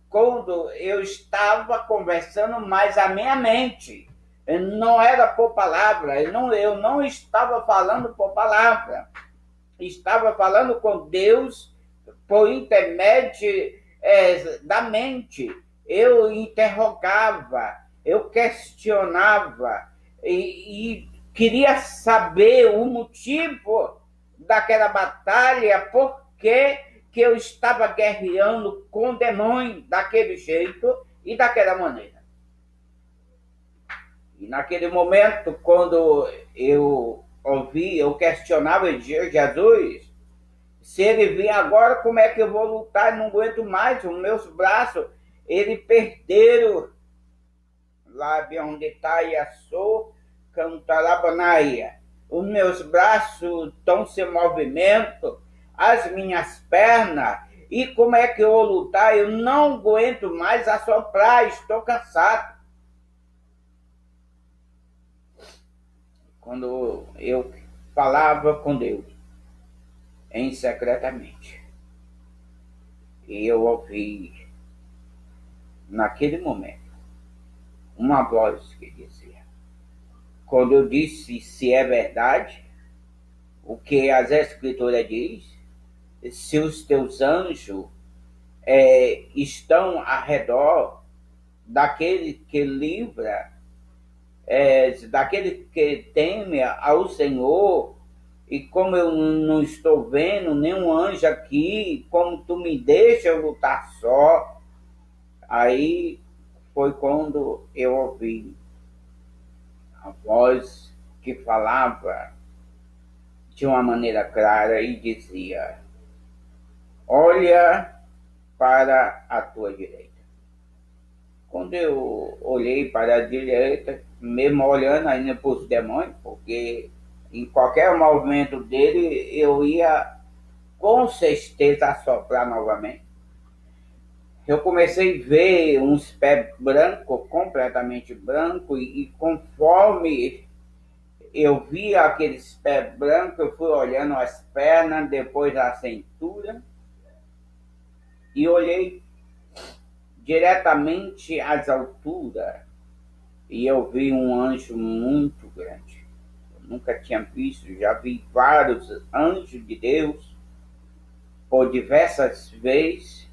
[SPEAKER 1] quando eu estava conversando, mas a minha mente não era por palavra, eu não estava falando por palavra, estava falando com Deus por intermédio da mente. Eu interrogava, eu questionava e queria saber o motivo daquela batalha, por que eu estava guerreando com demônio daquele jeito e daquela maneira. E naquele momento, quando eu ouvi, eu questionava Jesus, se ele vir agora, como é que eu vou lutar? Não aguento mais, os meus braços, eles perderam. Lá onde está, Yassou, Cantarabanaia. os meus braços estão sem movimento, as minhas pernas, e como é que eu vou lutar? Eu não aguento mais assoprar, estou cansado. Quando eu falava com Deus, em secretamente, e eu ouvi, naquele momento, uma voz que dizia, quando eu disse se é verdade, o que as Escrituras diz, se os teus anjos estão ao redor daquele que livra, daquele que teme ao Senhor, e como eu não estou vendo nenhum anjo aqui, como tu me deixa eu lutar só, aí foi quando eu ouvi a voz que falava de uma maneira clara e dizia, olha para a tua direita. Quando eu olhei para a direita, mesmo olhando ainda para os demônios, porque em qualquer movimento dele eu ia com certeza assoprar novamente. Eu comecei a ver uns pés brancos, completamente brancos, e conforme eu vi aqueles pés brancos, eu fui olhando as pernas, depois a cintura, e olhei diretamente às alturas, e eu vi um anjo muito grande. Eu nunca tinha visto, já vi vários anjos de Deus, por diversas vezes.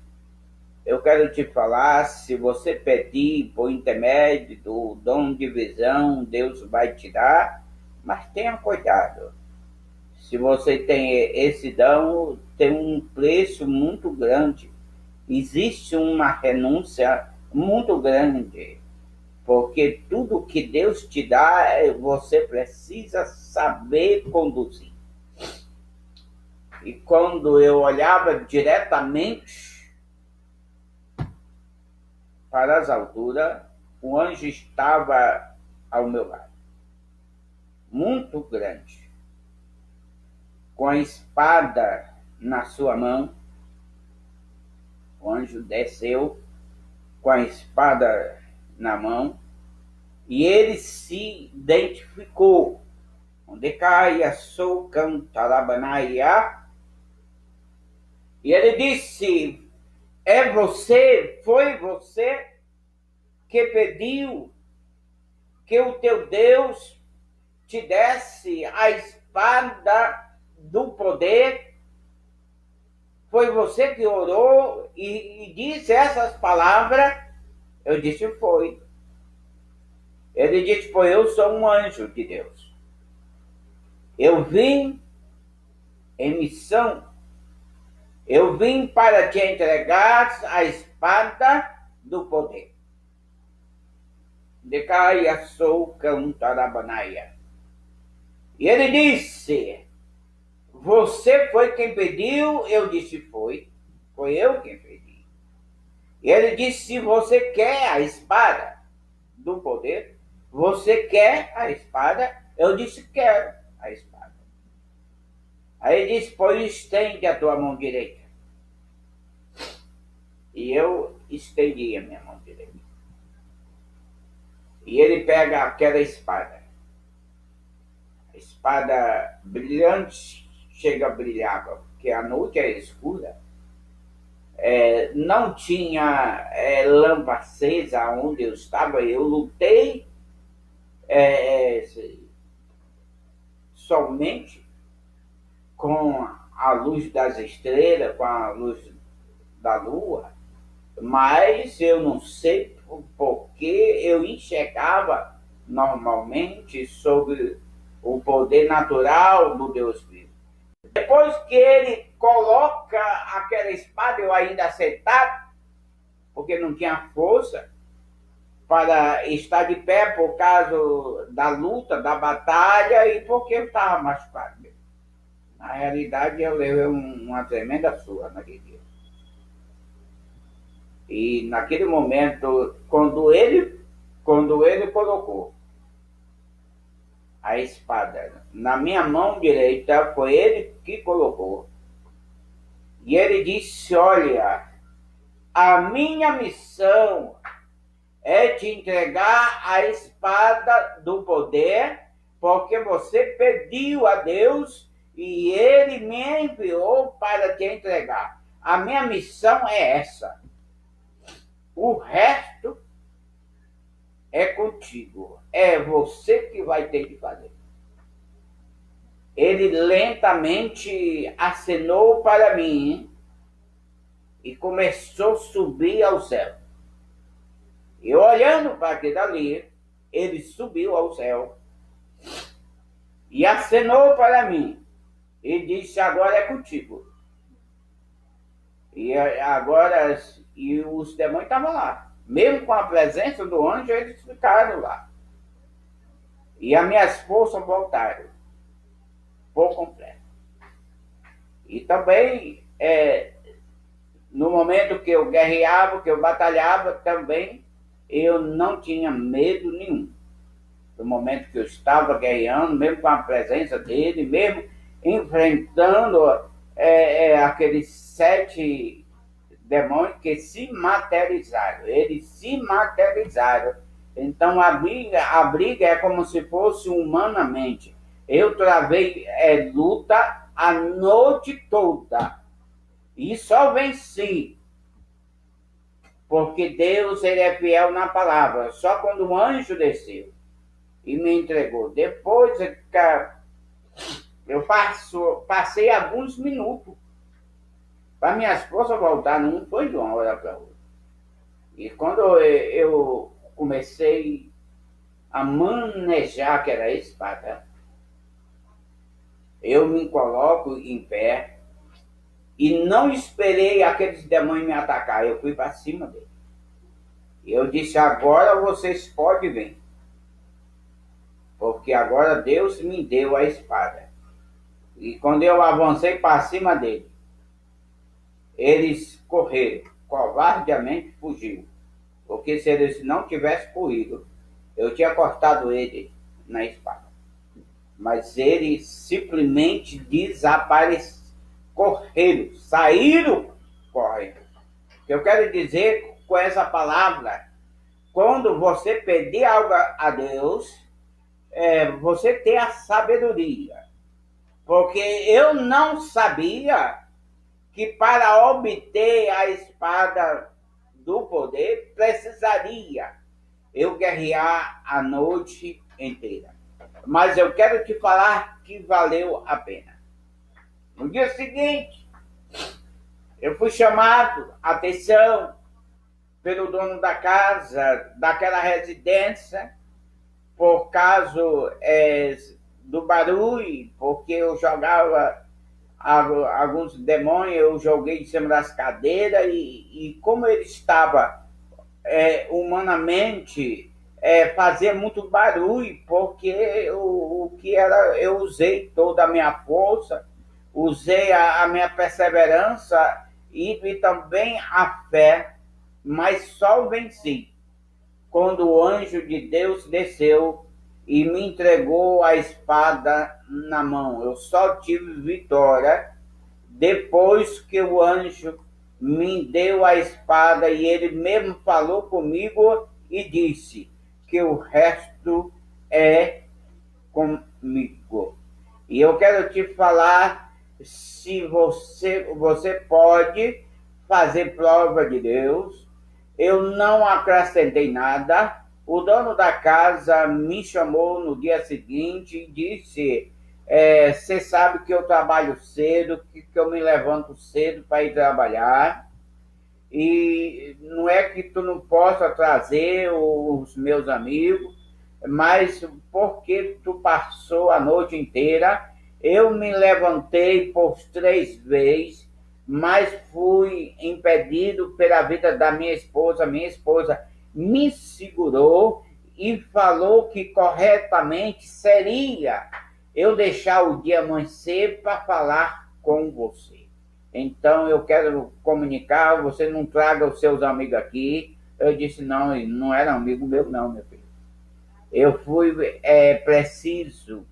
[SPEAKER 1] Eu quero te falar, se você pedir por intermédio do dom de visão, Deus vai te dar, mas tenha cuidado. Se você tem esse dom, tem um preço muito grande. Existe uma renúncia muito grande, porque tudo que Deus te dá, você precisa saber conduzir. E quando eu olhava diretamente para as alturas, o anjo estava ao meu lado, muito grande, com a espada na sua mão. O anjo desceu com a espada na mão e ele se identificou. Onde caia sou cantarabanaya. E ele disse, foi você que pediu que o teu Deus te desse a espada do poder? Foi você que orou e disse essas palavras? Eu disse, foi. Ele disse, foi, eu sou um anjo de Deus. Eu vim em missão. Eu vim para te entregar a espada do poder. De caia sou cantarabanaya. E ele disse, você foi quem pediu? Eu disse, foi. Foi eu quem pedi. E ele disse, se você quer a espada do poder, você quer a espada? Eu disse, quero a espada. Aí ele disse, pois estende a tua mão direita. E eu estendi a minha mão direita. E ele pega aquela espada. A espada brilhante, chega a brilhar, porque a noite é escura. Não tinha lâmpada acesa onde eu estava. Eu lutei somente com a luz das estrelas, com a luz da lua, mas eu não sei porque eu enxergava normalmente sobre o poder natural do Deus vivo. Depois que ele coloca aquela espada, eu ainda aceitava, porque não tinha força para estar de pé por causa da luta, da batalha e porque eu estava machucado. Na realidade, eu levei uma tremenda surra naquele dia. E naquele momento, quando ele colocou a espada na minha mão direita, foi ele que colocou. E ele disse: olha, a minha missão é te entregar a espada do poder, porque você pediu a Deus e ele me enviou para te entregar. A minha missão é essa. O resto é contigo. É você que vai ter que fazer. Ele lentamente acenou para mim e começou a subir ao céu. E olhando para aquele ali, ele subiu ao céu e acenou para mim e disse: agora é contigo. E agora, e os demônios estavam lá. Mesmo com a presença do anjo, eles ficaram lá. E as minhas forças voltaram por completo. E também, no momento que eu guerreava, que eu batalhava, também eu não tinha medo nenhum. No momento que eu estava guerreando, mesmo com a presença dele, mesmo enfrentando aqueles 7 demônios que se materializaram. Eles se materializaram. Então a briga é como se fosse humanamente. Eu travei luta a noite toda. E só venci. Porque Deus, ele é fiel na palavra. Só quando o anjo desceu e me entregou. Depois eu passei alguns minutos para minhas forças voltar. Não foi de uma hora para outra. E quando eu comecei a manejar aquela espada, eu me coloco em pé e não esperei aqueles demônios me atacar. Eu fui para cima dele. E eu disse: agora vocês podem vir. Porque agora Deus me deu a espada. E quando eu avancei para cima dele, eles correram, covardemente fugiram. Porque se eles não tivessem corrido, eu tinha cortado ele na espada. Mas eles simplesmente desapareceram, correram, saíram correndo. O que eu quero dizer com essa palavra: quando você pedir algo a Deus, você tem a sabedoria. Porque eu não sabia que para obter a espada do poder precisaria eu guerrear a noite inteira. Mas eu quero te falar que valeu a pena. No dia seguinte, eu fui chamado a atenção pelo dono da casa, daquela residência, por causa do barulho, porque eu jogava alguns demônios, eu joguei em cima das cadeiras e como ele estava humanamente, fazia muito barulho, porque o que era, eu usei toda a minha força, usei a minha perseverança e também a fé, mas só venci quando o anjo de Deus desceu e me entregou a espada na mão. Eu só tive vitória depois que o anjo me deu a espada e ele mesmo falou comigo e disse que o resto é comigo. E eu quero te falar, se você pode fazer prova de Deus. Eu não acrescentei nada. O dono da casa me chamou no dia seguinte e disse: você sabe que eu trabalho cedo, que eu me levanto cedo para ir trabalhar, e não é que tu não possa trazer os meus amigos, mas porque tu passou a noite inteira, eu me levantei por 3 vezes, mas fui impedido pela vida da minha esposa. Minha esposa me segurou e falou que corretamente seria eu deixar o dia amanhecer para falar com você. Então eu quero comunicar, você não traga os seus amigos aqui. Eu disse: não, ele não era amigo meu não, meu filho. Eu fui preciso.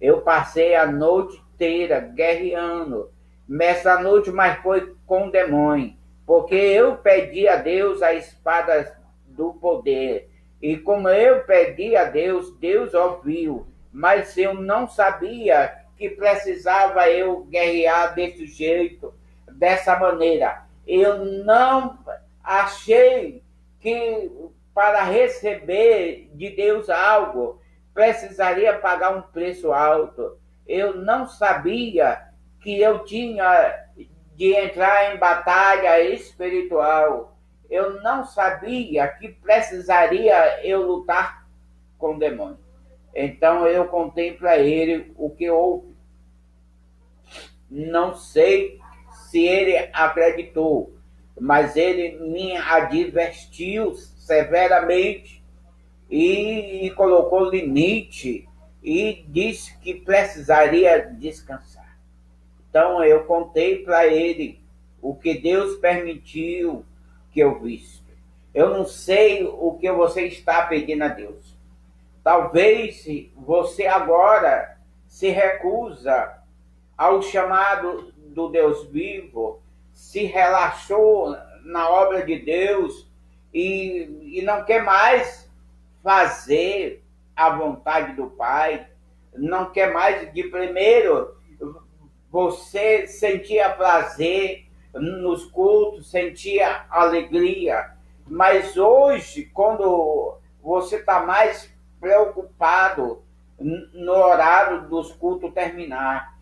[SPEAKER 1] Eu passei a noite inteira guerreando. Nessa noite, mas foi com o demônio. Porque eu pedi a Deus a espada do poder. E como eu pedi a Deus, Deus ouviu. Mas eu não sabia que precisava eu guerrear desse jeito, dessa maneira. Eu não achei que para receber de Deus algo, precisaria pagar um preço alto. Eu não sabia que eu tinha de entrar em batalha espiritual. Eu não sabia que precisaria eu lutar com o demônio. Então eu contei para ele o que houve. Não sei se ele acreditou, mas ele me advertiu severamente e colocou limite e disse que precisaria descansar. Então eu contei para ele o que Deus permitiu que eu visse. Eu não sei o que você está pedindo a Deus. Talvez você agora se recusa ao chamado do Deus vivo, se relaxou na obra de Deus e não quer mais fazer a vontade do Pai, não quer mais de primeiro você sentia prazer nos cultos, sentia alegria, mas hoje, quando você está mais preocupado no horário dos cultos terminar,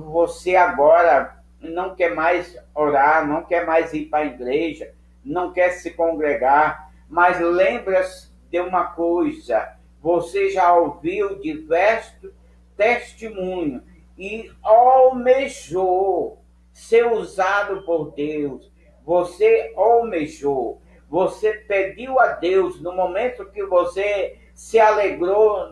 [SPEAKER 1] você agora não quer mais orar, não quer mais ir para a igreja, não quer se congregar, mas lembra-se de uma coisa, você já ouviu diversos testemunhos e almejou ser usado por Deus, você almejou, você pediu a Deus no momento que você se alegrou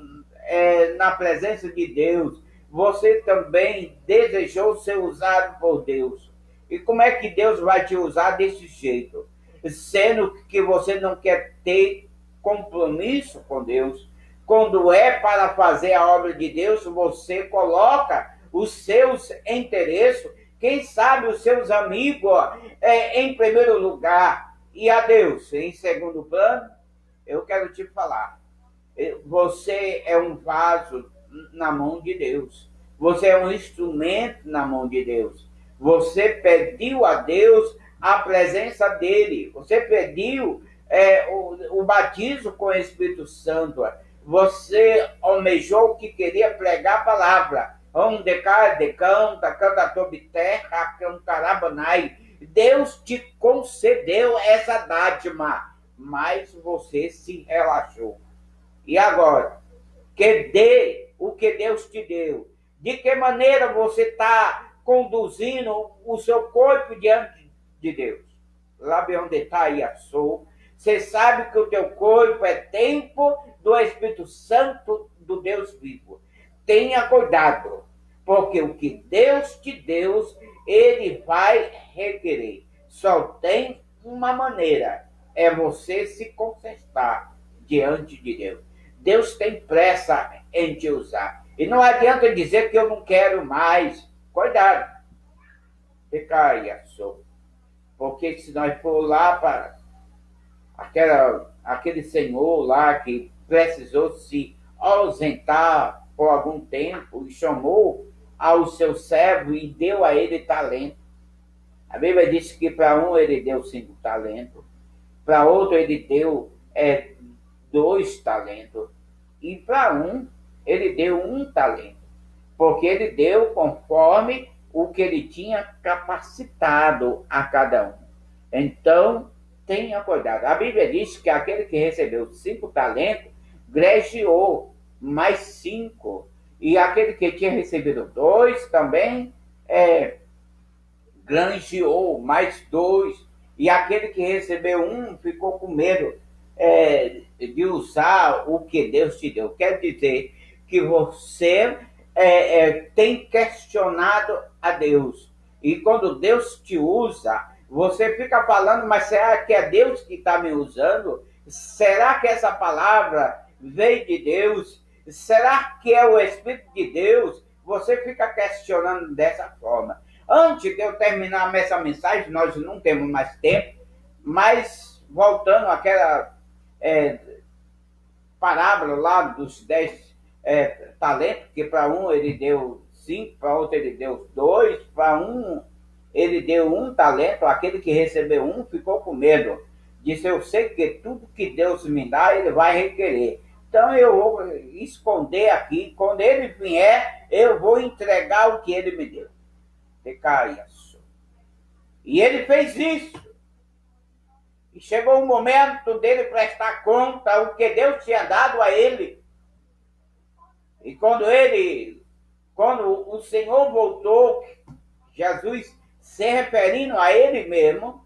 [SPEAKER 1] na presença de Deus, você também desejou ser usado por Deus. E como é que Deus vai te usar desse jeito? Sendo que você não quer ter compromisso com Deus. Quando é para fazer a obra de Deus, você coloca os seus interesses, quem sabe os seus amigos em primeiro lugar, e a Deus em segundo plano. Eu quero te falar, você é um vaso na mão de Deus. Você é um instrumento na mão de Deus. Você pediu a Deus a presença dele. Você pediu o batismo com o Espírito Santo. Você almejou que queria pregar a palavra. Deus te concedeu essa dádiva, mas você se relaxou. E agora? Que dê o que Deus te deu. De que maneira você está conduzindo o seu corpo diante de Deus? Lá onde está aí a sua. Você sabe que o teu corpo é templo do Espírito Santo do Deus vivo. Tenha cuidado, porque o que Deus te deu, ele vai requerer. Só tem uma maneira, é você se confessar diante de Deus. Deus tem pressa em te usar. E não adianta dizer que eu não quero mais. Cuidado. Fica só. Porque se nós for lá para aquele senhor lá que precisou se ausentar por algum tempo e chamou ao seu servo e deu a ele talento. A Bíblia diz que para um ele deu 5 talentos, para outro ele deu 2 talentos, e para um ele deu 1 talento, porque ele deu conforme o que ele tinha capacitado a cada um. Então, tenha cuidado. A Bíblia diz que aquele que recebeu 5 talentos, granjeou mais 5. E aquele que tinha recebido 2 também granjeou mais 2. E aquele que recebeu 1 ficou com medo de usar o que Deus te deu. Quer dizer que você tem questionado a Deus. E quando Deus te usa, você fica falando, mas será que é Deus que está me usando? Será que essa palavra veio de Deus? Será que é o Espírito de Deus? Você fica questionando dessa forma. Antes de eu terminar essa mensagem, nós não temos mais tempo, mas voltando àquela parábola lá dos 10 talentos, que para um ele deu 5, para outro ele deu 2, para um ele deu 1 talento, aquele que recebeu 1 ficou com medo. Disse, eu sei que tudo que Deus me dá, ele vai requerer. Então eu vou esconder aqui, quando ele vier, eu vou entregar o que ele me deu. E ele fez isso. E chegou o momento dele prestar conta o que Deus tinha dado a ele. E quando o Senhor voltou, Jesus se referindo a ele mesmo,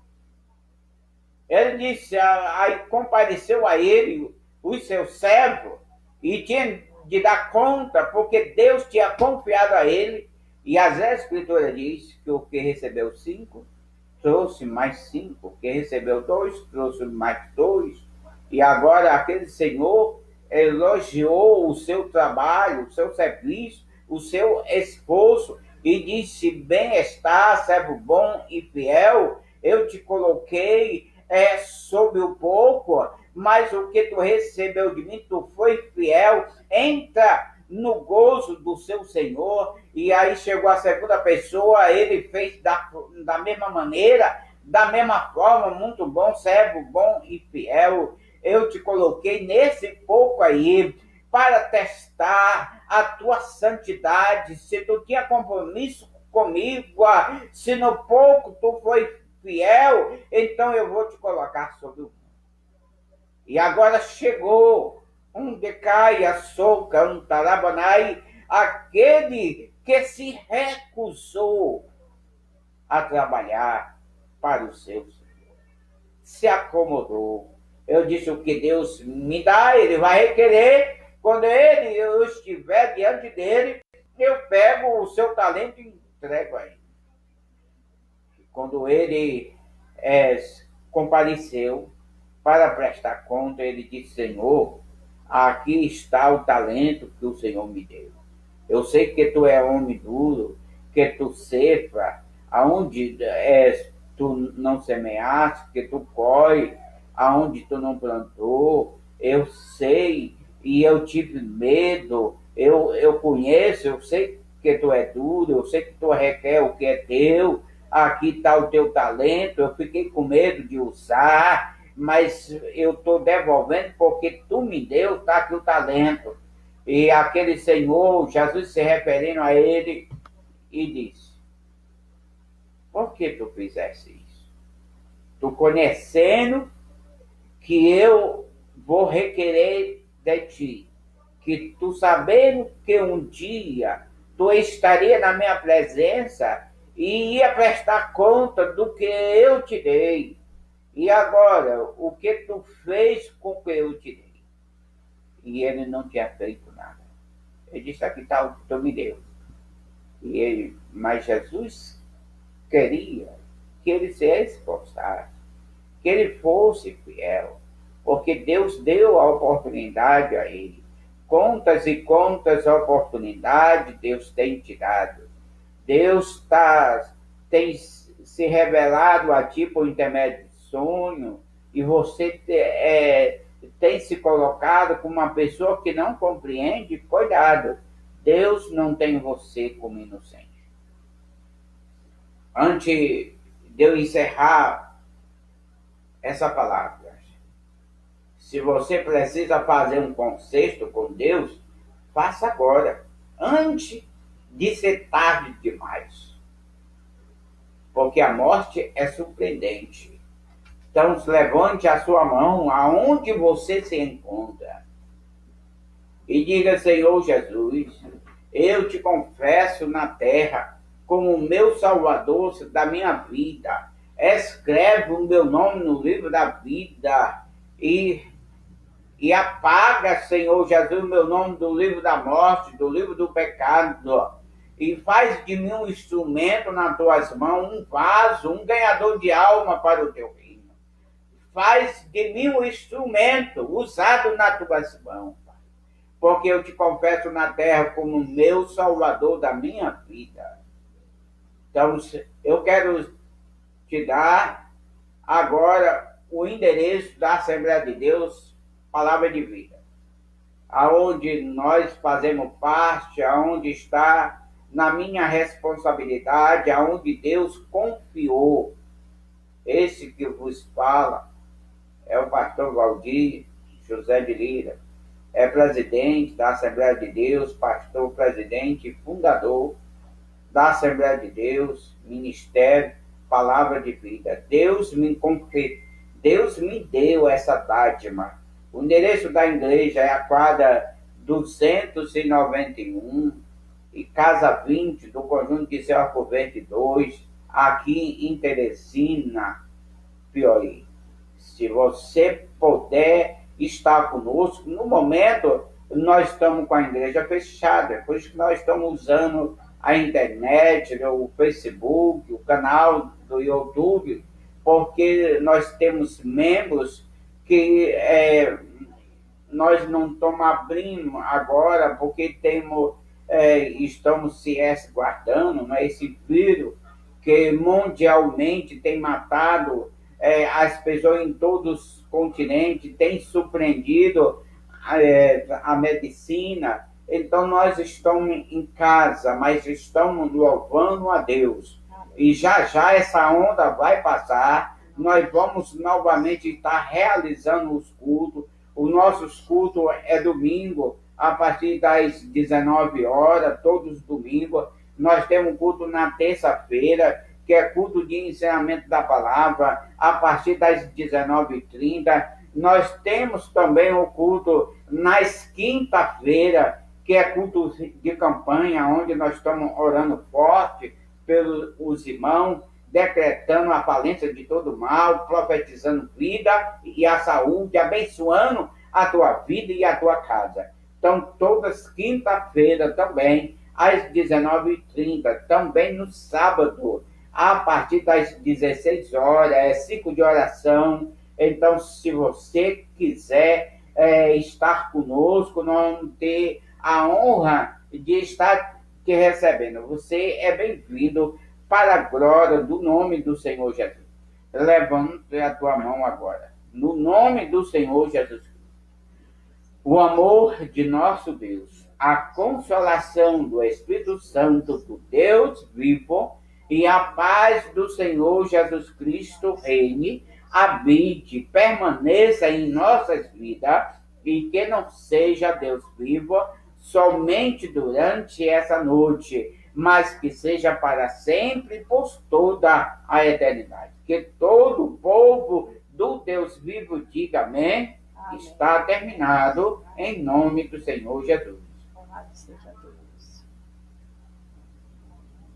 [SPEAKER 1] ele disse, aí compareceu a ele os seus servos e tinha de dar conta, porque Deus tinha confiado a ele, e as Escrituras diz que o que recebeu 5, trouxe mais 5, o que recebeu 2, trouxe mais 2, e agora aquele Senhor elogiou o seu trabalho, o seu serviço, o seu esforço, e disse, bem está, servo bom e fiel, eu te coloquei sobre o pouco, mas o que tu recebeu de mim, tu foi fiel, entra no gozo do seu Senhor. E aí chegou a segunda pessoa, ele fez da mesma maneira, da mesma forma, muito bom, servo bom e fiel, eu te coloquei nesse pouco aí, para testar a tua santidade, se tu tinha compromisso comigo, se no pouco tu foi fiel, então eu vou te colocar sobre o mundo. E agora chegou um decaia, soca, um tarabanai, aquele que se recusou a trabalhar para o seu Senhor. Se acomodou. Eu disse, o que Deus me dá, ele vai requerer. Quando eu estiver diante dele, eu pego o seu talento e entrego a ele. Quando ele compareceu para prestar conta, ele disse, Senhor, aqui está o talento que o Senhor me deu. Eu sei que tu é homem duro, que tu ceifa, aonde tu não semeaste, que tu colhe, aonde tu não plantou. Eu sei, e eu tive medo, eu conheço, eu sei que tu é duro, eu sei que tu requer o que é teu, aqui está o teu talento, eu fiquei com medo de usar, mas eu estou devolvendo porque tu me deu, está aqui o talento. E aquele Senhor, Jesus se referindo a ele, e disse, por que tu fizeste isso? Tu conhecendo que eu vou requerer de ti, que tu sabendo que um dia tu estaria na minha presença e ia prestar conta do que eu te dei. E agora, o que tu fez com o que eu te dei? E ele não tinha feito nada. Ele disse, aqui está o que tu me deu. Mas Jesus queria que ele se esforçasse, que ele fosse fiel, porque Deus deu a oportunidade a ele. Quantas e quantas oportunidades Deus tem te dado. Deus tem se revelado a ti por intermédio de sonho, e você tem se colocado como uma pessoa que não compreende. Cuidado, Deus não tem você como inocente. Antes de eu encerrar essa palavra, se você precisa fazer um concerto com Deus, faça agora, antes de ser tarde demais. Porque a morte é surpreendente. Então, levante a sua mão aonde você se encontra e diga, Senhor Jesus, eu te confesso na terra como o meu Salvador da minha vida. Escreve o meu nome no livro da vida e apaga, Senhor Jesus, o meu nome do livro da morte, do livro do pecado, e faz de mim um instrumento nas tuas mãos, um vaso, um ganhador de alma para o teu reino. Faz de mim um instrumento usado nas tuas mãos, Pai. porque eu te confesso na terra como meu Salvador da minha vida. Então, eu quero te dar agora o endereço da Assembleia de Deus, Palavra de Vida, aonde nós fazemos parte, aonde está na minha responsabilidade, aonde Deus confiou. Esse que vos fala é o pastor Valdir José de Lira, é presidente da Assembleia de Deus, pastor, presidente e fundador da Assembleia de Deus, Ministério Palavra de Vida. Deus me deu essa dádiva. O endereço da igreja é a quadra 291 e casa 20 do conjunto de Celso Verde 2, aqui em Teresina, Piauí. Se você puder estar conosco, no momento nós estamos com a igreja fechada, por isso que nós estamos usando a internet, o Facebook, o canal do YouTube, porque nós temos membros que nós não estamos abrindo agora, porque estamos se resguardando, né, esse vírus que mundialmente tem matado as pessoas em todos os continentes, tem surpreendido a medicina. Então, nós estamos em casa, mas estamos louvando a Deus. E já já essa onda vai passar, nós vamos novamente estar realizando os cultos. O nosso culto é domingo, a partir das 19 horas, todos os domingos. Nós temos culto na terça-feira, que é culto de ensinamento da palavra, a partir das 19h30. Nós temos também o culto nas quinta-feiras, que é culto de campanha, onde nós estamos orando forte pelos irmãos, decretando a falência de todo mal, profetizando vida e a saúde, abençoando a tua vida e a tua casa. Então, todas quinta-feira também, às 19h30, também no sábado, a partir das 16 horas, é ciclo de oração. Então, se você quiser estar conosco, nós vamos ter a honra de estar te recebendo. Você é bem-vindo para a glória do nome do Senhor Jesus. Levante a tua mão agora. No nome do Senhor Jesus Cristo. O amor de nosso Deus, a consolação do Espírito Santo, do Deus vivo, e a paz do Senhor Jesus Cristo reine, habite, permaneça em nossas vidas, e que não seja Deus vivo somente durante essa noite, mas que seja para sempre, por toda a eternidade. Que todo o povo do Deus vivo diga amém. Amém. Está terminado, em nome do Senhor Jesus.